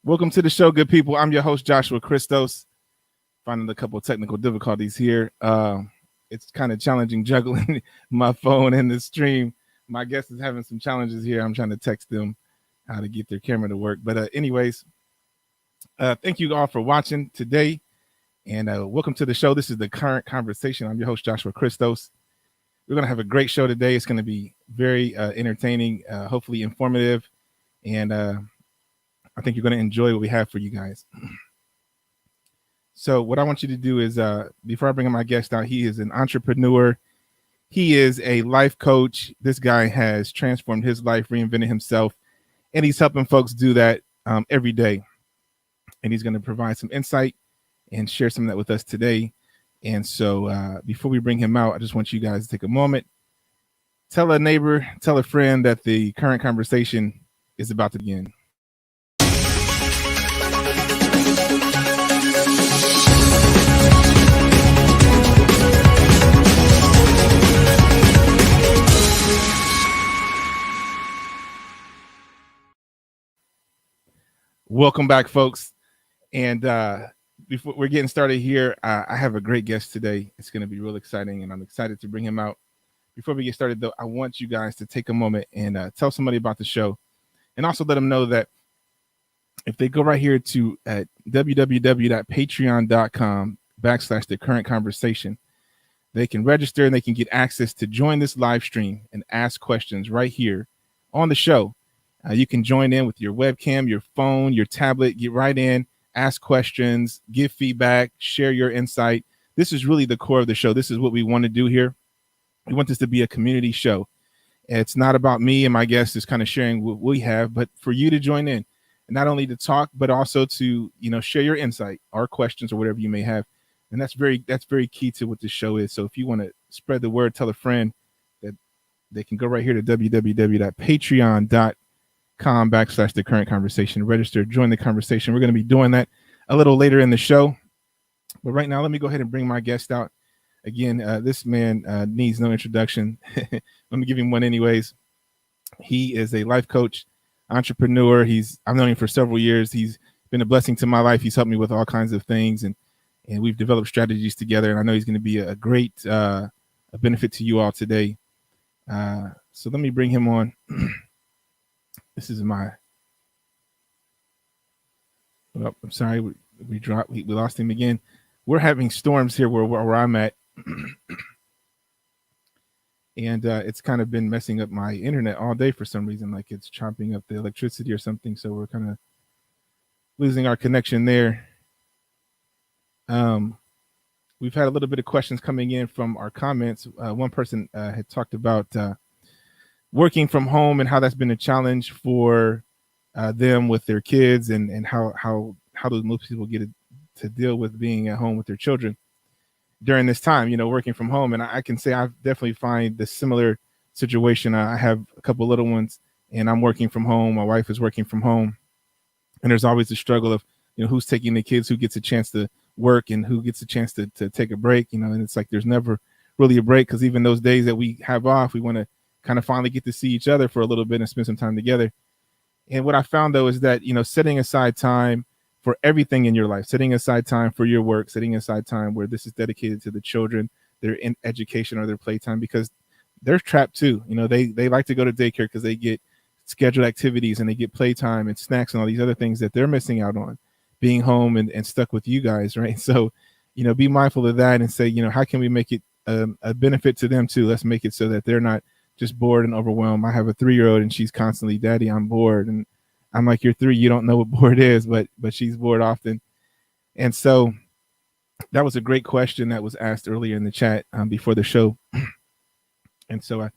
Welcome to the show, good people. I'm your host, Joshua Christos. Finding a couple of technical difficulties here. It's kind of challenging juggling my phone and the stream. My guest is having some challenges here. I'm trying to text them how to get their camera to work. But anyways, thank you all for watching today. And welcome to the show. This is the Current Conversation. I'm your host, Joshua Christos. We're going to have a great show today. It's going to be very entertaining, hopefully informative. And I think you're going to enjoy what we have for you guys. So what I want you to do is, before I bring my guest out, he is an entrepreneur. He is a life coach. This guy has transformed his life, reinvented himself, and he's helping folks do that every day. And he's going to provide some insight and share some of that with us today. And so before we bring him out, I just want you guys to take a moment, tell a neighbor, tell a friend that the current conversation is about to begin. Welcome back, folks. And before we're getting started here, I have a great guest today. It's going to be real exciting, and I'm excited to bring him out. Before we get started, though, I want you guys to take a moment and tell somebody about the show, and also let them know that if they go right here to www.patreon.com/the current conversation, they can register and they can get access to join this live stream and ask questions right here on the show. You can join in with your webcam, your phone, your tablet, get right in, ask questions, give feedback, share your insight. This is really the core of the show. This is what we want to do here. We want this to be a community show. It's not about me and my guests just kind of sharing what we have, but for you to join in, and not only to talk, but also to, share your insight or questions or whatever you may have. And that's very key to what this show is. So if you want to spread the word, tell a friend that they can go right here to www.patreon.com/the current conversation, register, join the conversation. We're going to be doing that a little later in the show. But right now, let me go ahead and bring my guest out. Again, this man needs no introduction. Let me give him one anyways. He is a life coach, entrepreneur. I've known him for several years. He's been a blessing to my life. He's helped me with all kinds of things, and we've developed strategies together. And I know he's going to be a great a benefit to you all today. So let me bring him on. This is my. Oh, I'm sorry, we lost him again. We're having storms here where I'm at, and it's kind of been messing up my internet all day for some reason. Like it's chopping up the electricity or something. So we're kind of losing our connection there. We've had a little bit of questions coming in from our comments. One person had talked about working from home and how that's been a challenge for them with their kids, and how do most people get to deal with being at home with their children during this time, working from home. And I can say I've definitely find the similar situation. I have a couple little ones, and I'm working from home. My wife is working from home, and there's always the struggle of who's taking the kids, who gets a chance to work, and who gets a chance to take a break. And it's like there's never really a break, because even those days that we have off, we want to kind of finally get to see each other for a little bit and spend some time together. And what I found, though, is that setting aside time for everything in your life, setting aside time for your work, setting aside time where this is dedicated to the children, their in education or their playtime, because they're trapped too. They like to go to daycare because they get scheduled activities and they get playtime and snacks and all these other things that they're missing out on being home and stuck with you guys, right? So, be mindful of that and say, how can we make it a benefit to them too? Let's make it so that they're not just bored and overwhelmed. I have a 3-year-old and she's constantly, Daddy, I'm bored. And I'm like, you're 3, you don't know what bored is, but she's bored often. And so that was a great question that was asked earlier in the chat before the show. And so I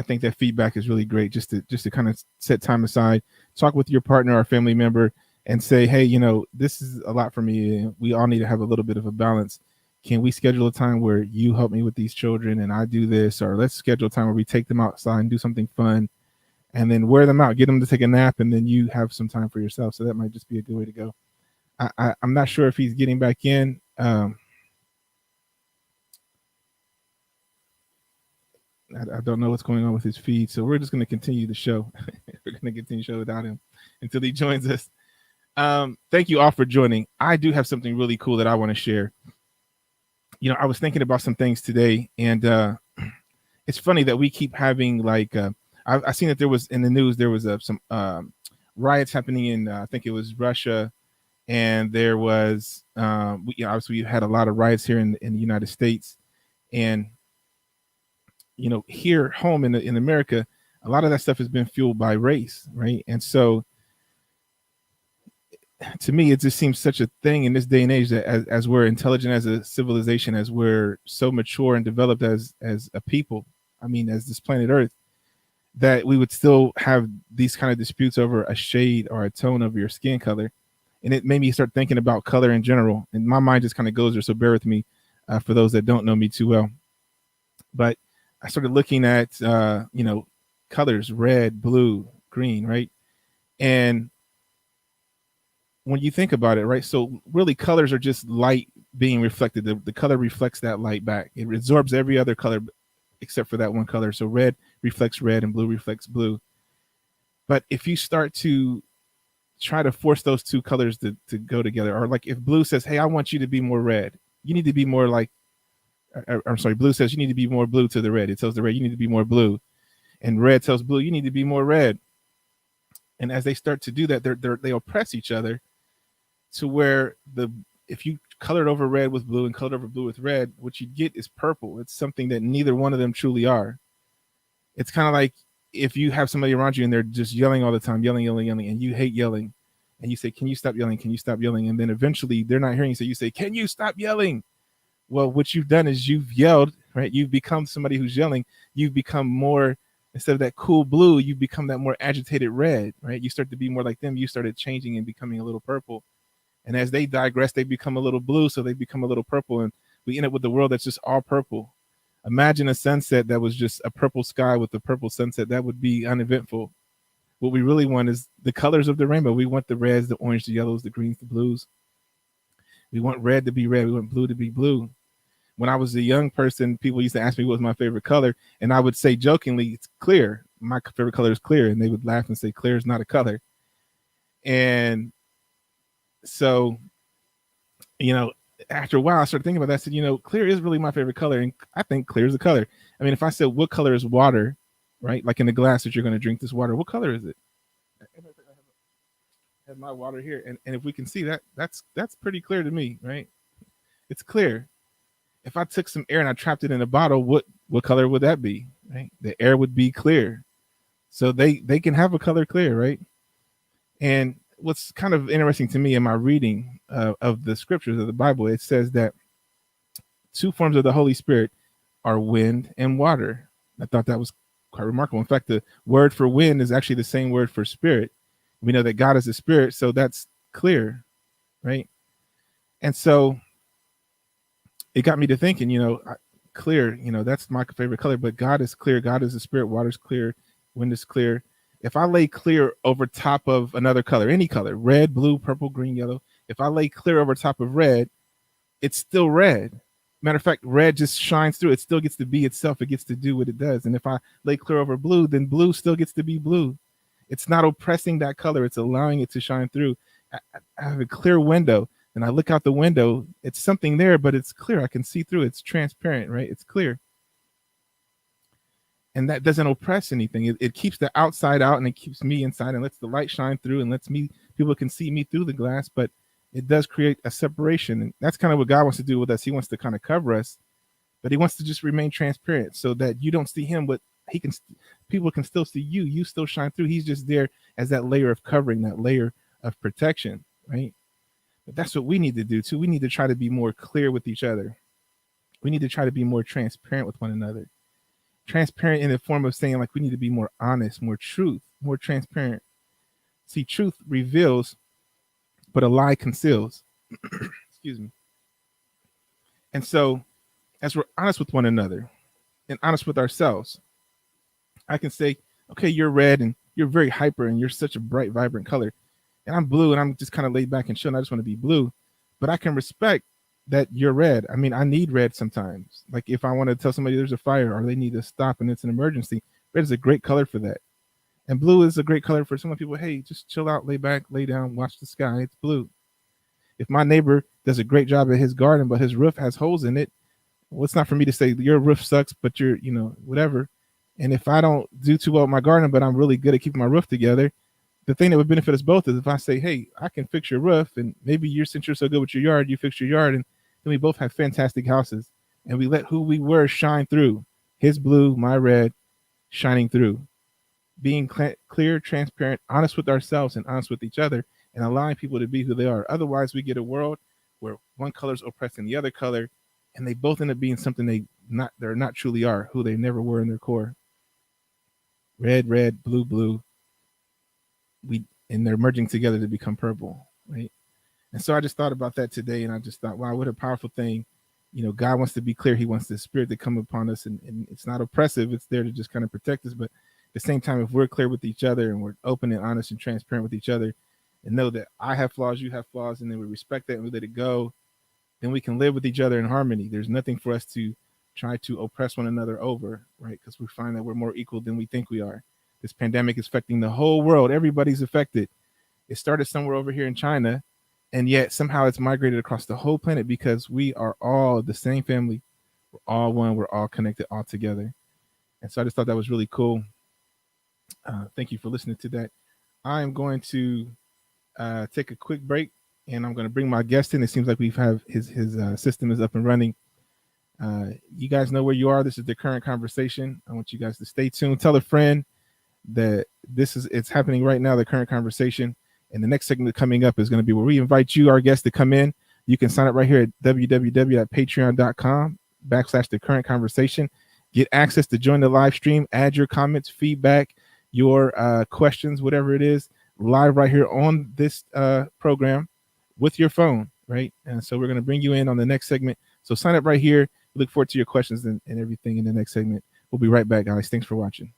think that feedback is really great, just to kind of set time aside, talk with your partner or family member and say, hey, this is a lot for me. We all need to have a little bit of a balance. Can we schedule a time where you help me with these children and I do this? Or let's schedule a time where we take them outside and do something fun and then wear them out, get them to take a nap, and then you have some time for yourself. So that might just be a good way to go. I'm not sure if he's getting back in. I don't know what's going on with his feed. So we're just going to continue the show. We're going to continue the show without him until he joins us. Thank you all for joining. I do have something really cool that I want to share. I was thinking about some things today, and it's funny that we keep having I've seen that there was in the news, there was some riots happening in, I think it was Russia. And there was, obviously we had a lot of riots here in the United States. And, here home in America, a lot of that stuff has been fueled by race, right? And so to me, it just seems such a thing in this day and age that as we're intelligent as a civilization, as we're so mature and developed as a people, as this planet Earth, that we would still have these kind of disputes over a shade or a tone of your skin color. And it made me start thinking about color in general. And my mind just kind of goes there. So bear with me for those that don't know me too well. But I started looking at, colors, red, blue, green, right? And when you think about it, right? So really colors are just light being reflected. The color reflects that light back. It absorbs every other color except for that one color. So red reflects red and blue reflects blue. But if you start to try to force those two colors to go together, or like if blue says, hey, I want you to be more red, you need to be more like, I'm sorry, blue says you need to be more blue to the red. It tells the red you need to be more blue, and red tells blue you need to be more red. And as they start to do that, they oppress each other to where if you colored over red with blue and colored over blue with red, what you get is purple. It's something that neither one of them truly are. It's kind of like if you have somebody around you and they're just yelling all the time, yelling, and you hate yelling, and you say, can you stop yelling? Can you stop yelling? And then eventually they're not hearing you, so you say, can you stop yelling? Well, what you've done is you've yelled, right? You've become somebody who's yelling. You've become more, instead of that cool blue, you've become that more agitated red, right? You start to be more like them. You started changing and becoming a little purple. And as they digress, they become a little blue, so they become a little purple. And we end up with the world that's just all purple. Imagine a sunset that was just a purple sky with a purple sunset. That would be uneventful. What we really want is the colors of the rainbow. We want the reds, the orange, the yellows, the greens, the blues. We want red to be red. We want blue to be blue. When I was a young person, people used to ask me what was my favorite color, and I would say jokingly, it's clear. My favorite color is clear, and they would laugh and say, clear is not a color. And so, after a while, I started thinking about that. I said, clear is really my favorite color, and I think clear is a color. If I said, what color is water, right? Like in the glass that you're going to drink this water, what color is it? I have my water here, and if we can see that, that's pretty clear to me, right? It's clear. If I took some air and I trapped it in a bottle, what color would that be? Right? The air would be clear. So they can have a color clear, right? And what's kind of interesting to me in my reading of the scriptures of the Bible, it says that two forms of the Holy Spirit are wind and water. I thought that was quite remarkable. In fact, the word for wind is actually the same word for spirit. We know that God is a spirit, so that's clear, right? And so it got me to thinking, clear, that's my favorite color, but God is clear. God is a spirit. Water's clear. Wind is clear. If I lay clear over top of another color, any color, red, blue, purple, green, yellow, if I lay clear over top of red, it's still red. Matter of fact, red just shines through. It still gets to be itself. It gets to do what it does. And if I lay clear over blue, then blue still gets to be blue. It's not oppressing that color. It's allowing it to shine through. I have a clear window, and I look out the window. It's something there, but it's clear. I can see through. It's transparent, right? It's clear. And that doesn't oppress anything. It keeps the outside out, and it keeps me inside, and lets the light shine through, and lets people can see me through the glass. But it does create a separation. And that's kind of what God wants to do with us. He wants to kind of cover us, but he wants to just remain transparent so that you don't see him, but he can, people can still see you. You still shine through. He's just there as that layer of covering, that layer of protection, right? But that's what we need to do too. We need to try to be more clear with each other. We need to try to be more transparent with one another. Transparent in the form of saying, like, we need to be more honest, more truth, more transparent. See, truth reveals, but a lie conceals. Excuse me. And so, as we're honest with one another and honest with ourselves, I can say, okay, you're red and you're very hyper and you're such a bright, vibrant color. And I'm blue and I'm just kind of laid back and chill. And I just want to be blue. But I can respect that you're red. I mean, I need red sometimes. Like if I want to tell somebody there's a fire or they need to stop and it's an emergency, red is a great color for that. And blue is a great color for some people. Hey, just chill out, lay back, lay down, watch the sky. It's blue. If my neighbor does a great job at his garden, but his roof has holes in it, well, it's not for me to say your roof sucks, but you're, whatever. And if I don't do too well with my garden, but I'm really good at keeping my roof together, the thing that would benefit us both is if I say, hey, I can fix your roof, and maybe since you're so good with your yard, you fix your yard, and then we both have fantastic houses, and we let who we were shine through. His blue, my red, shining through. Being clear, transparent, honest with ourselves and honest with each other, and allowing people to be who they are. Otherwise, we get a world where one color is oppressing the other color, and they both end up being something they're not truly are, who they never were in their core. Red, red, blue, blue. And they're merging together to become purple, right? And so I just thought about that today, and I just thought, wow, what a powerful thing. God wants to be clear. He wants the Spirit to come upon us, and it's not oppressive. It's there to just kind of protect us. But at the same time, if we're clear with each other and we're open and honest and transparent with each other and know that I have flaws, you have flaws, and then we respect that and we let it go, then we can live with each other in harmony. There's nothing for us to try to oppress one another over, right? Because we find that we're more equal than we think we are. This pandemic is affecting the whole world. Everybody's affected. It started somewhere over here in China, and yet somehow it's migrated across the whole planet because we are all the same family. We're all one. We're all connected, all together. And so I just thought that was really cool. Thank you for listening to that. I am going to take a quick break, and I'm going to bring my guest in. It seems like we have his system is up and running. You guys know where you are. This is the current conversation. I want you guys to stay tuned. Tell a friend that it's happening right now, the current conversation. And the next segment coming up is going to be where we invite you, our guests, to come in. You can sign up right here at www.patreon.com/the current conversation. Get access to join the live stream, add your comments, feedback, your questions, whatever it is, live right here on this program with your phone, right? And so we're going to bring you in on the next segment. So sign up right here. We look forward to your questions and everything in the next segment. We'll be right back, guys. Thanks for watching.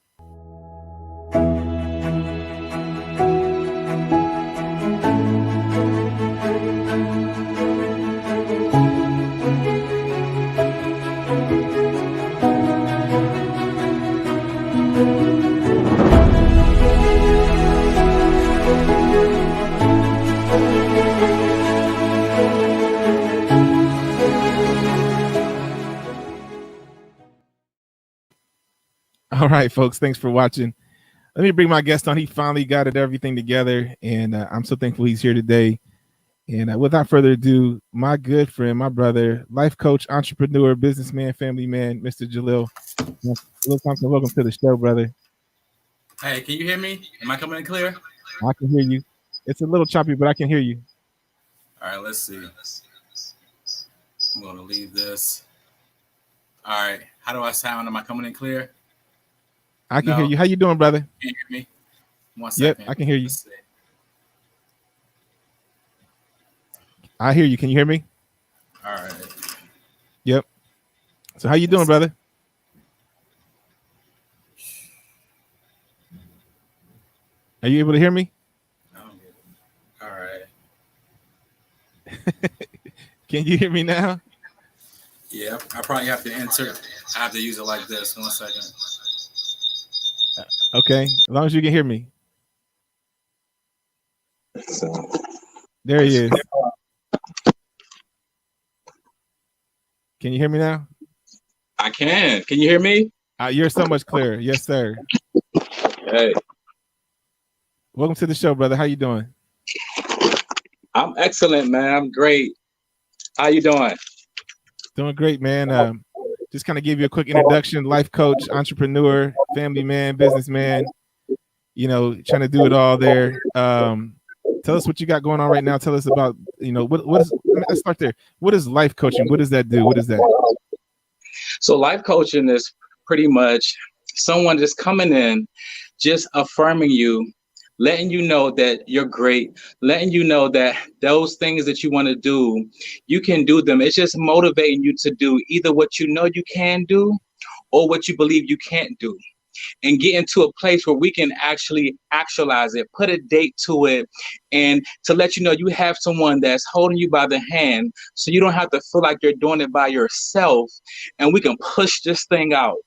All right, folks, thanks for watching. Let me bring my guest on. He finally got everything together, and I'm so thankful he's here today. And without further ado, my good friend, my brother, life coach, entrepreneur, businessman, family man, Mr. Jalil. Jalil Thompson, welcome to the show, brother. Hey, can you hear me? Am I coming in clear? I can hear you. It's a little choppy, but I can hear you. All right, let's see. I'm going to leave this. All right, how do I sound? Am I coming in clear? I can hear you. How you doing, brother? Can you hear me? 1 second. Yep, I can hear you. I hear you. Can you hear me? All right. Yep. So how you doing, brother? Are you able to hear me? All right. Can you hear me now? Yeah, I probably have to insert. I have to use it like this. 1 second. Okay, as long as you can hear me. There he is. Can you hear me now? I can. Can you hear me? You're so much clearer. Yes, sir. Hey. Welcome to the show, brother. How you doing? I'm excellent, man. I'm great. How you doing? Doing great, man. Just kind of give you a quick introduction. Life coach, entrepreneur, family man, businessman. You know, trying to do it all there. Tell us what you got going on right now. Tell us about, you know, what is. Let's start there. What is life coaching? What does that do? What is that? So life coaching is pretty much someone just coming in, just affirming you, letting you know that you're great, letting you know that those things that you want to do, you can do them. It's just motivating you to do either what you know you can do or what you believe you can't do. And get into a place where we can actually actualize it, put a date to it, and to let you know you have someone that's holding you by the hand so you don't have to feel like you're doing it by yourself, and we can push this thing out.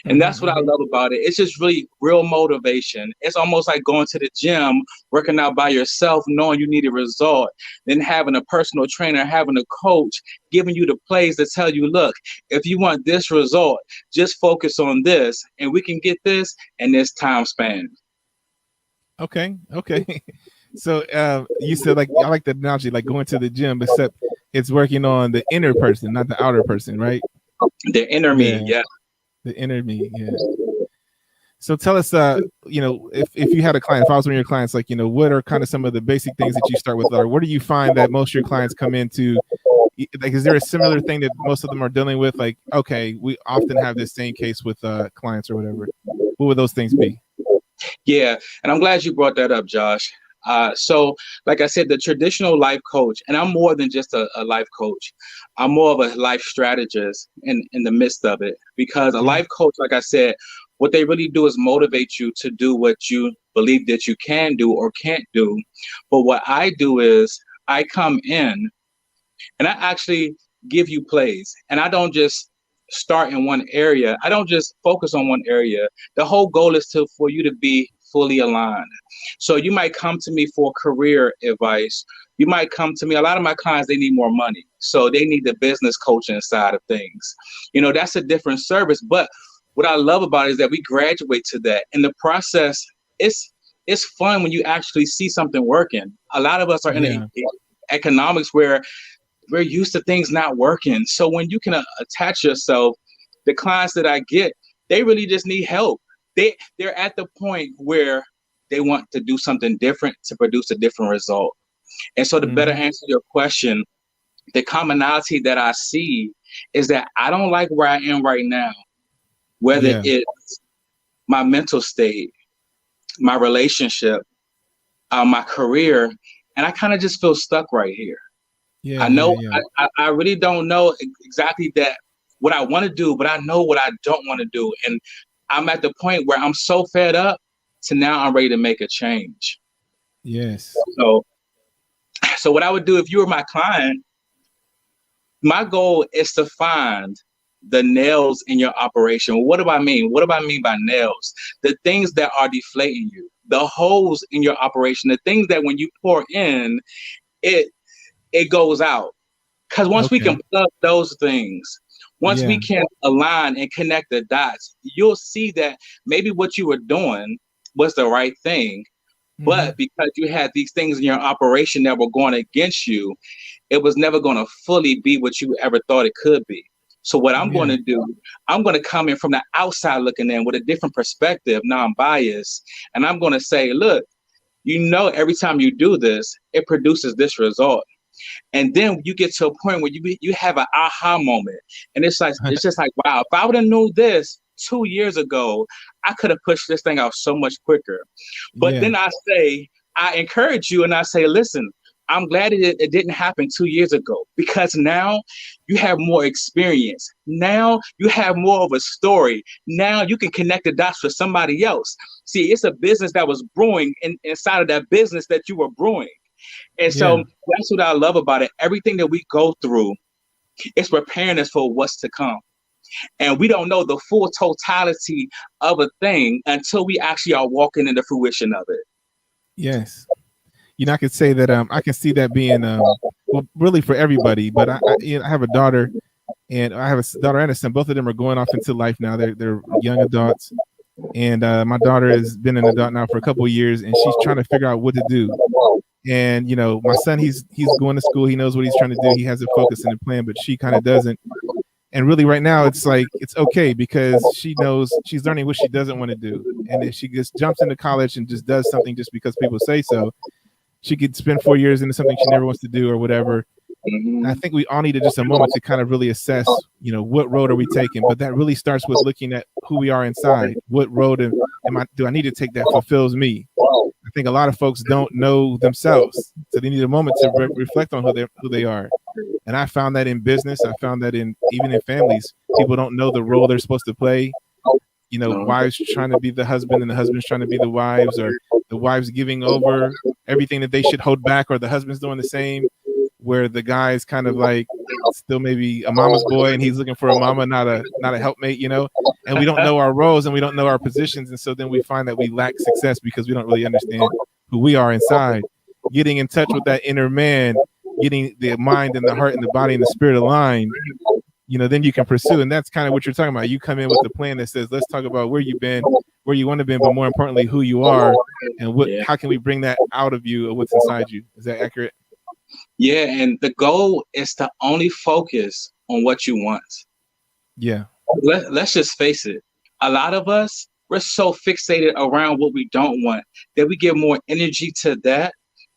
And that's what I love about it. It's just really real motivation. It's almost like going to the gym, working out by yourself, knowing you need a result, then having a personal trainer, having a coach, giving you the plays to tell you, look, if you want this result, just focus on this, and we can get this in this time span. Okay. So you said, like, I like the analogy, like going to the gym, except it's working on the inner person, not the outer person, right? The inner me, yeah. The inner me, yeah. So tell us, you know, if you had a client, if I was one of your clients, like, you know, what are kind of some of the basic things that you start with, or what do you find that most of your clients come into? Like, is there a similar thing that most of them are dealing with? Like, okay, we often have this same case with clients or whatever. What would those things be? Yeah, and I'm glad you brought that up, Josh. So, like I said, the traditional life coach, and I'm more than just a life coach. I'm more of a life strategist in the midst of it, because a life coach, like I said, what they really do is motivate you to do what you believe that you can do or can't do. But what I do is I come in and I actually give you plays, and I don't just start in one area. I don't just focus on one area. The whole goal is for you to be fully aligned. So you might come to me for career advice. You might come to me. A lot of my clients, they need more money, so they need the business coaching side of things. You know, that's a different service. But what I love about it is that we graduate to that. In the process, it's fun when you actually see something working. A lot of us are in economics where we're used to things not working. So when you can attach yourself, the clients that I get, they really just need help. They're at the point where they want to do something different to produce a different result. And so to better answer your question, the commonality that I see is that I don't like where I am right now, whether it's my mental state, my relationship, my career, and I kind of just feel stuck right here. I know I really don't know exactly that what I want to do, but I know what I don't want to do. And I'm at the point where I'm so fed up to now I'm ready to make a change. Yes. So what I would do if you were my client, my goal is to find the nails in your operation. What do I mean? What do I mean by nails? The things that are deflating you, the holes in your operation, the things that when you pour in, it goes out. Because once we can plug those things, once we can align and connect the dots, you'll see that maybe what you were doing was the right thing. But because you had these things in your operation that were going against you, it was never going to fully be what you ever thought it could be. So what I'm going to do, I'm going to come in from the outside looking in with a different perspective, non-biased. And I'm going to say, look, you know, every time you do this, it produces this result. And then you get to a point where you have an aha moment. And it's just like, wow, if I would have known this 2 years ago, I could have pushed this thing out so much quicker. But then I encourage you and I say, listen, I'm glad it didn't happen 2 years ago, because now you have more experience. Now you have more of a story. Now you can connect the dots with somebody else. See, it's a business that was brewing inside of that business that you were brewing. And so that's what I love about it. Everything that we go through is preparing us for what's to come. And we don't know the full totality of a thing until we actually are walking in the fruition of it. Yes. You know, I could say that I can see that being well, really for everybody. But I have a daughter, and I have a daughter and a son. Both of them are going off into life now. They're young adults, and my daughter has been an adult now for a couple of years, and she's trying to figure out what to do. And my son, he's going to school. He knows what he's trying to do. He has a focus and a plan, but she kind of doesn't. And really, right now, it's like it's okay because she knows she's learning what she doesn't want to do. And if she just jumps into college and just does something just because people say so, she could spend 4 years into something she never wants to do or whatever. And I think we all needed just a moment to kind of really assess, what road are we taking? But that really starts with looking at who we are inside. What road do I need to take that fulfills me? I think a lot of folks don't know themselves, so they need a moment to reflect on who they are. And I found that in business. I found that even in families, people don't know the role they're supposed to play. Wives trying to be the husband and the husband's trying to be the wives, or the wives giving over everything that they should hold back, or the husband's doing the same, where the guy's kind of like still maybe a mama's boy and he's looking for a mama, not a helpmate, and we don't know our roles and we don't know our positions. And so then we find that we lack success because we don't really understand who we are inside. Getting in touch with that inner man, getting the mind and the heart and the body and the spirit aligned, then you can pursue. And that's kind of what you're talking about. You come in with a plan that says, let's talk about where you've been, where you want to be, but more importantly, who you are and how can we bring that out of you or what's inside you. Is that accurate? Yeah, and the goal is to only focus on what you want. Yeah. Let's just face it. A lot of us, we're so fixated around what we don't want that we give more energy to that,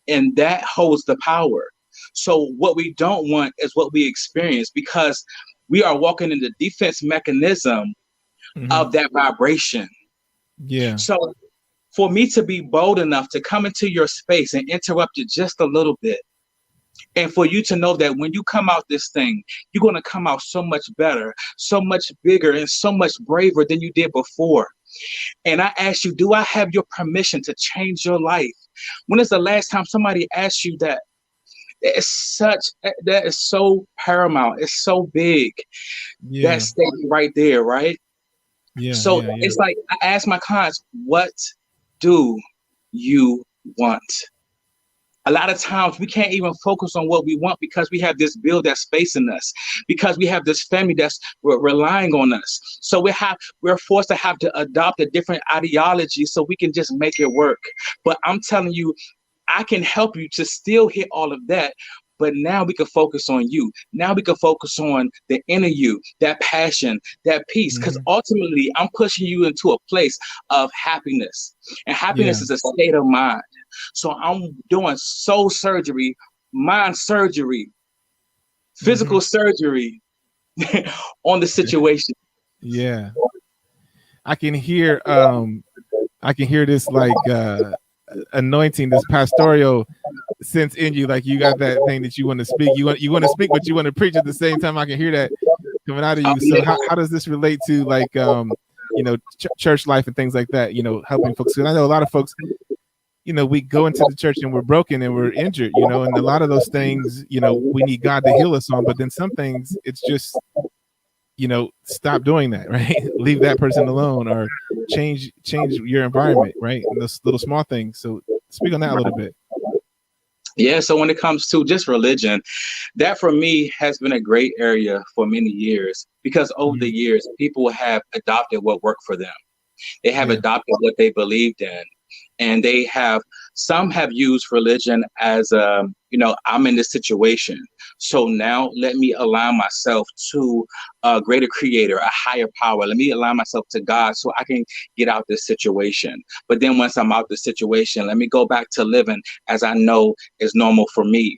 and that holds the power. So what we don't want is what we experience, because we are walking in the defense mechanism of that vibration. Yeah. So for me to be bold enough to come into your space and interrupt it just a little bit, and for you to know that when you come out this thing, you're going to come out so much better, so much bigger, and so much braver than you did before. And I ask you, do I have your permission to change your life? When is the last time somebody asked you that? That is so paramount. It's so big. Yeah. That statement right there, right? Yeah. So it's like I ask my clients, what do you want? A lot of times we can't even focus on what we want because we have this bill that's facing us, because we have this family that's relying on us. So we're forced to have to adopt a different ideology so we can just make it work. But I'm telling you, I can help you to still hit all of that. But now we can focus on you. Now we can focus on the inner you, that passion, that peace. Because ultimately, I'm pushing you into a place of happiness. And happiness is a state of mind. So I'm doing soul surgery, mind surgery, physical surgery on the situation. Yeah. I can hear this like anointing, this pastoral sense in you, like you got that thing that you want to speak. You want to speak, but you want to preach at the same time. I can hear that coming out of you. So how does this relate to like church life and things like that? Helping folks. And I know a lot of folks, we go into the church and we're broken and we're injured, and a lot of those things, we need God to heal us on. But then some things, it's just, stop doing that, right? Leave that person alone, or change your environment, right? And those little small things. So speak on that a little bit. Yeah, so when it comes to just religion, that for me has been a great area for many years, because over the years, people have adopted what worked for them. They have adopted what they believed in. And some have used religion as, I'm in this situation. So now let me align myself to a greater creator, a higher power. Let me align myself to God so I can get out this situation. But then once I'm out the situation, let me go back to living as I know is normal for me.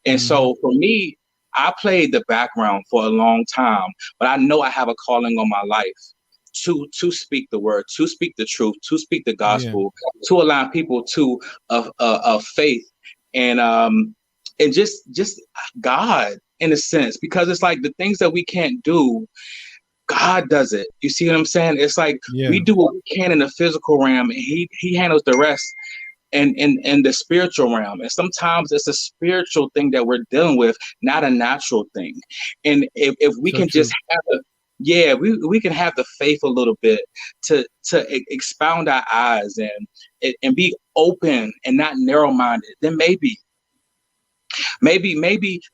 And so for me, I played the background for a long time, but I know I have a calling on my life to speak the word, to speak the truth, to speak the gospel, to align people to a faith and just God in a sense, because it's like the things that we can't do, God does it. You see what I'm saying? It's like we do what we can in the physical realm, and He handles the rest in the spiritual realm. And sometimes it's a spiritual thing that we're dealing with, not a natural thing. And if we can just have we can have the faith a little bit to expound our eyes and be open and not narrow-minded, then maybe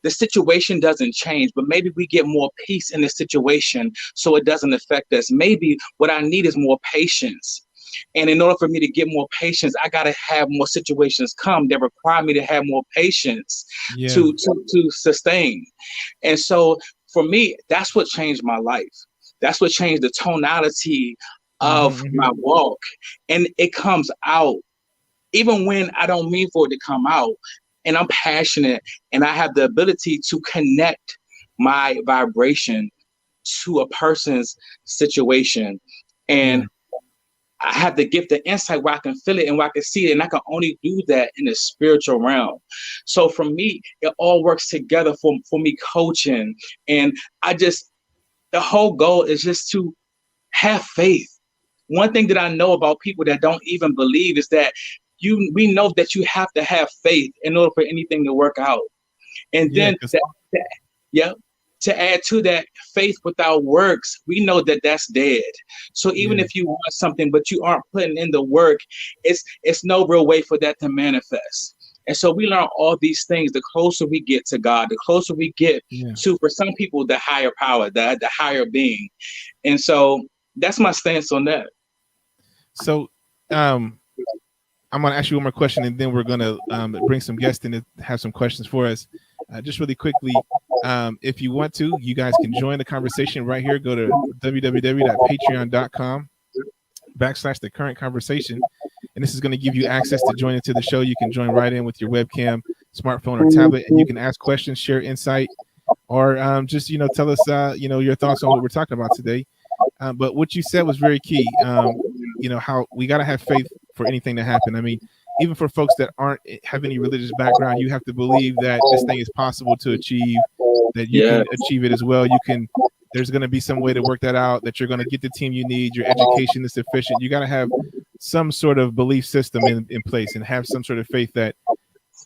the situation doesn't change, but maybe we get more peace in the situation so it doesn't affect us. Maybe what I need is more patience. And in order for me to get more patience, I got to have more situations come that require me to have more patience to sustain. And so for me, that's what changed my life. That's what changed the tonality of my walk. And it comes out even when I don't mean for it to come out. And I'm passionate and I have the ability to connect my vibration to a person's situation. And I have the gift of insight where I can feel it and where I can see it. And I can only do that in the spiritual realm. So for me, it all works together for me coaching. And the whole goal is just to have faith. One thing that I know about people that don't even believe is that we know that you have to have faith in order for anything to work out. And then to add to that, faith without works, we know that that's dead. So even if you want something, but you aren't putting in the work, it's no real way for that to manifest. And so we learn all these things. The closer we get to God, the closer we get to, for some people, the higher power, the higher being. And so that's my stance on that. So I'm going to ask you one more question, and then we're going to bring some guests in to have some questions for us. Just really quickly, if you want to, you guys can join the conversation right here. Go to www.patreon.com/the current conversation. And this is going to give you access to join into the show. You can join right in with your webcam, smartphone, or tablet, and you can ask questions, share insight, or just, tell us, your thoughts on what we're talking about today. But what you said was very key. How we got to have faith for anything to happen. I mean, even for folks that have any religious background, you have to believe that this thing is possible to achieve, that you can achieve it as well. There's going to be some way to work that out, that you're going to get the team you need, your education is sufficient. You got to have some sort of belief system in place and have some sort of faith that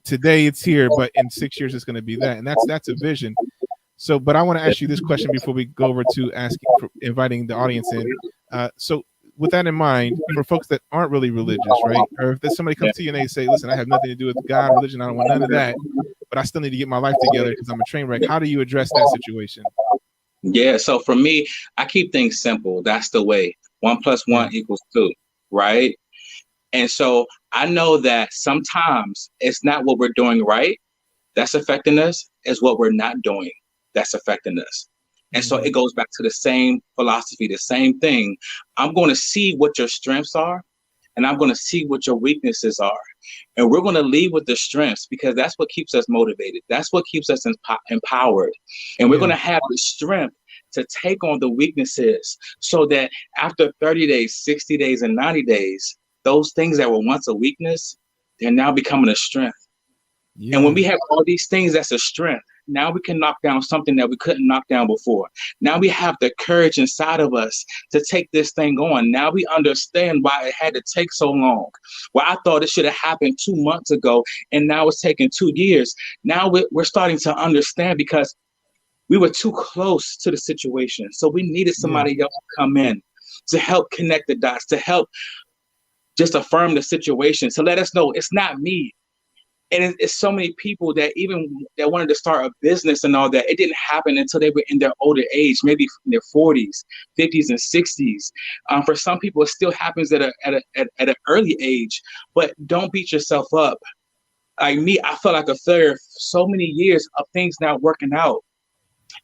today it's here, but in 6 years it's going to be that. And that's a vision. So, but I want to ask you this question before we go over to inviting the audience in. So with that in mind, for folks that aren't really religious, right? Or if there's somebody comes to you and they say, listen, I have nothing to do with God, religion, I don't want none of that, but I still need to get my life together because I'm a train wreck. How do you address that situation? Yeah, so for me, I keep things simple. That's the way. 1 + 1 = 2, right? And so I know that sometimes it's not what we're doing right that's affecting us, it's what we're not doing that's affecting us. And so it goes back to the same philosophy, the same thing. I'm going to see what your strengths are, and I'm going to see what your weaknesses are. And we're going to lead with the strengths because that's what keeps us motivated. That's what keeps us empowered. And we're going to have the strength to take on the weaknesses so that after 30 days, 60 days, and 90 days, those things that were once a weakness, they're now becoming a strength. Yeah. And when we have all these things, that's a strength. Now we can knock down something that we couldn't knock down before. Now we have the courage inside of us to take this thing on. Now we understand why it had to take so long. Well, I thought it should have happened 2 months ago, and now it's taking 2 years. Now we're starting to understand because we were too close to the situation. So we needed somebody else to come in to help connect the dots, to help just affirm the situation, to let us know it's not me. And it's so many people that wanted to start a business and all that, it didn't happen until they were in their older age, maybe in their 40s, 50s, and 60s. For some people, it still happens at an early age. But don't beat yourself up. Like me, I felt like a failure so many years of things not working out,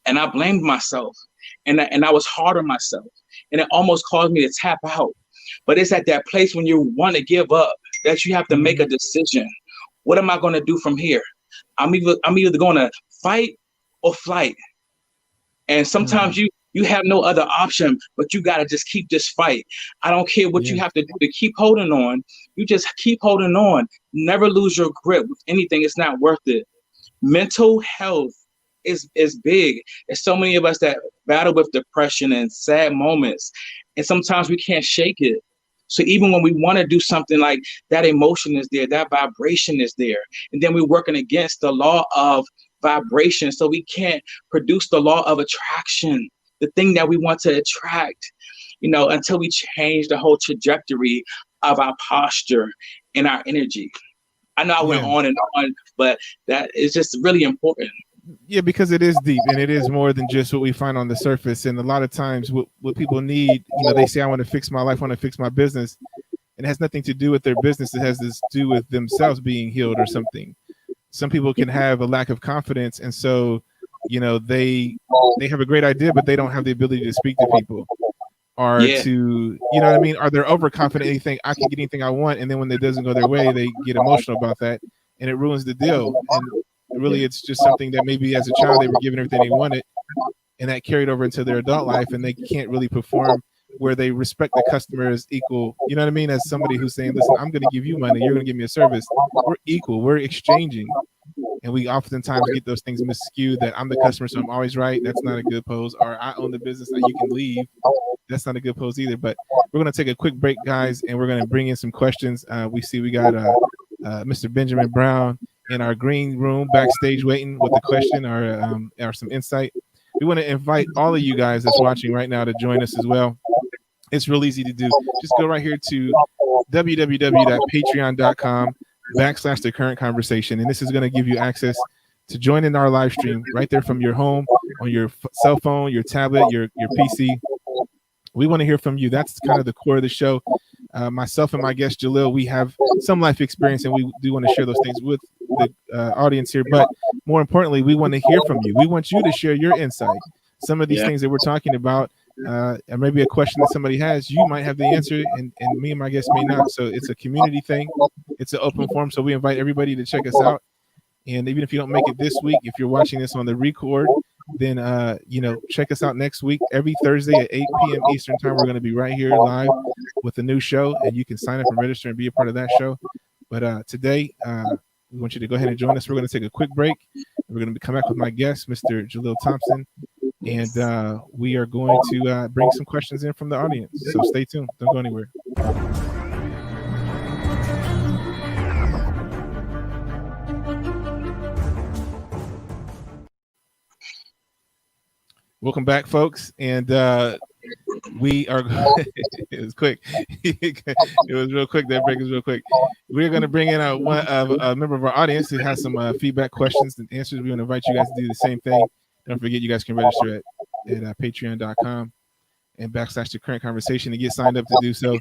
and I blamed myself, and I was hard on myself, and it almost caused me to tap out. But it's at that place when you want to give up that you have to make a decision. What am I going to do from here? I'm either going to fight or flight. And sometimes you have no other option, but you got to just keep this fight. I don't care what you have to do to keep holding on. You just keep holding on. Never lose your grip with anything. It's not worth it. Mental health is big. There's so many of us that battle with depression and sad moments, and sometimes we can't shake it. So even when we want to do something, like that emotion is there, that vibration is there. And then we're working against the law of vibration. So we can't produce the law of attraction, the thing that we want to attract, until we change the whole trajectory of our posture and our energy. I know I went on and on, but that is just really important. Yeah, because it is deep and it is more than just what we find on the surface. And a lot of times what people need, they say, I want to fix my life, I want to fix my business. and it has nothing to do with their business. It has to do with themselves being healed or something. Some people can have a lack of confidence, and so they have a great idea, but they don't have the ability to speak to people, or to what I mean, are they overconfident? Anything I can get anything I want, and then when it doesn't go their way, they get emotional about that, and it ruins the deal. And really, it's just something that maybe as a child they were given everything they wanted, and that carried over into their adult life, and they can't really perform where they respect the customer as equal. You know what I mean? As somebody who's saying, listen, I'm going to give you money, you're going to give me a service. We're equal, we're exchanging. And we oftentimes get those things miscued, that I'm the customer, so I'm always right. That's not a good pose. Or I own the business, that you can leave. That's not a good pose either. But we're going to take a quick break, guys, and we're going to bring in some questions. We got Mr. Benjamin Brown in our green room backstage waiting with a question or some insight. We want to invite all of you guys that's watching right now to join us as well. It's real easy to do. Just go right here to www.patreon.com/the current conversation. And this is going to give you access to join in our live stream right there from your home, on your cell phone, your tablet, your PC. We want to hear from you. That's kind of the core of the show. Myself and my guest Jalil, we have some life experience, and we do want to share those things with the audience here. But more importantly, we want to hear from you. We want you to share your insight. Some of these things that we're talking about, and maybe a question that somebody has, you might have the answer, and me and my guest may not. So it's a community thing. It's an open forum. So we invite everybody to check us out. And even if you don't make it this week, if you're watching this on the record, then check us out next week. Every Thursday at 8 p.m. Eastern time, we're going to be right here live with a new show, and you can sign up and register and be a part of that show. But today, we want you to go ahead and join us. We're going to take a quick break. We're going to come back with my guest, Mr. Jalil Thompson, and we are going to bring some questions in from the audience. So stay tuned. Don't go anywhere. Welcome back, folks, and we are. It was quick. It was real quick. That break was real quick. We're going to bring in a member of our audience who has some feedback, questions, and answers. We want to invite you guys to do the same thing. Don't forget, you guys can register at patreon.com and /the current conversation to get signed up to do so.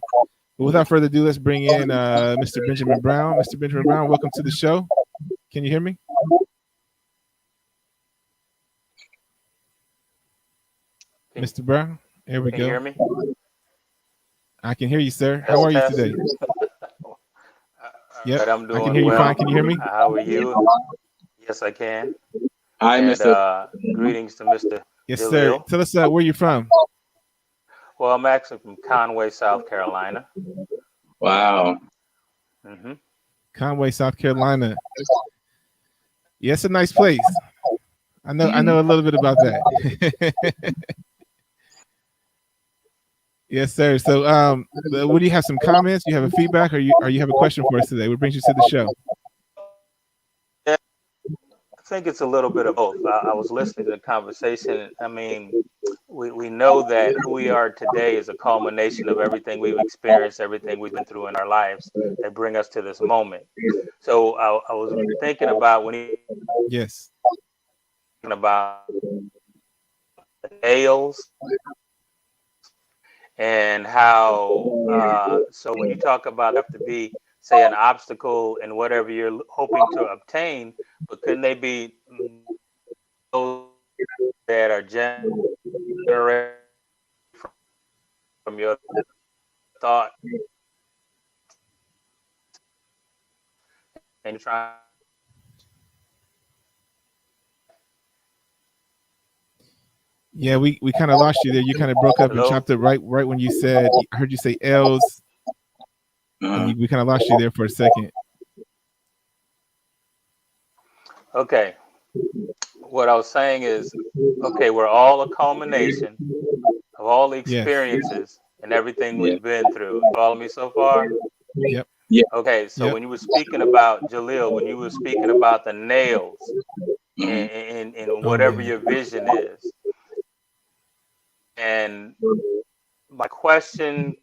But without further ado, let's bring in Mr. Benjamin Brown. Mr. Benjamin Brown, welcome to the show. Can you hear me? Mr. Brown, here we go. Can you hear me? I can hear you, sir. How are you today? Yep, I'm doing I can hear you fine. Can you hear me? How are you? Yes, I can. Hi, Mr. Greetings to Mr. Yes, Jalil. sir. Tell us where you're from. Well, I'm actually from Conway, South Carolina. Wow. Mm-hmm. Conway, South Carolina. Yeah, it's a nice place. I know a little bit about that. Yes, sir. So, what do you have? Some comments? You have a feedback, or you have a question for us today? What brings you to the show? I think it's a little bit of both. I was listening to the conversation. I mean, we know that who we are today is a culmination of everything we've experienced, everything we've been through in our lives that bring us to this moment. So I was thinking about when he about the nails. And how, so when you talk about have to be, say, an obstacle in whatever you're hoping to obtain, but couldn't they be those that are generated from your thought and trying? Yeah, we kind of lost you there. You kind of broke up and chopped it right when you said, I heard you say L's. And we kind of lost you there for a second. Okay. What I was saying is, okay, we're all a culmination of all the experiences and everything we've been through. Follow me so far? Yep. Okay, so when you were speaking about Jalil, when you were speaking about the nails and whatever your vision is, and my question,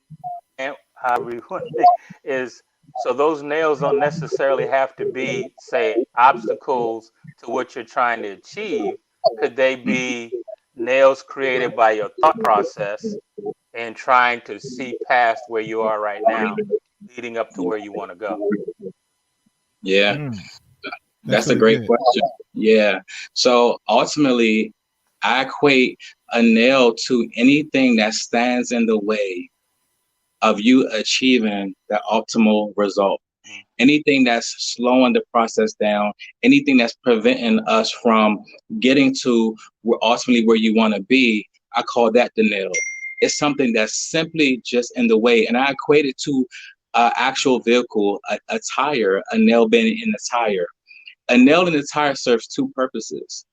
is, so those nails don't necessarily have to be, say, obstacles to what you're trying to achieve. Could they be nails created by your thought process and trying to see past where you are right now? leading up to where you want to go? Yeah, Mm, that's a really great good. question. Yeah. So ultimately, I equate a nail to anything that stands in the way of you achieving the optimal result. Anything that's slowing the process down, anything that's preventing us from getting to ultimately where you want to be, I call that the nail. It's something that's simply just in the way. And I equate it to an actual vehicle, a tire, a nail bending in the tire. A nail in the tire serves two purposes.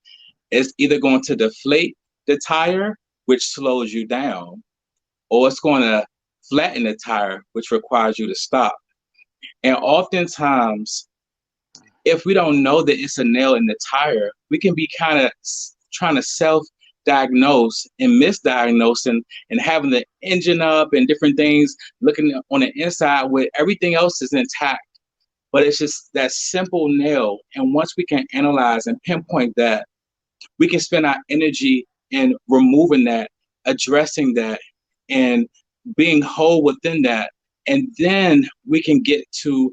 It's either going to deflate the tire, which slows you down, or it's going to flatten the tire, which requires you to stop. And oftentimes, if we don't know that it's a nail in the tire, we can be kind of trying to self-diagnose and misdiagnose and having the engine up and different things looking on the inside where everything else is intact. But it's just that simple nail. And once we can analyze and pinpoint that, we can spend our energy in removing that, addressing that, and being whole within that. And then we can get to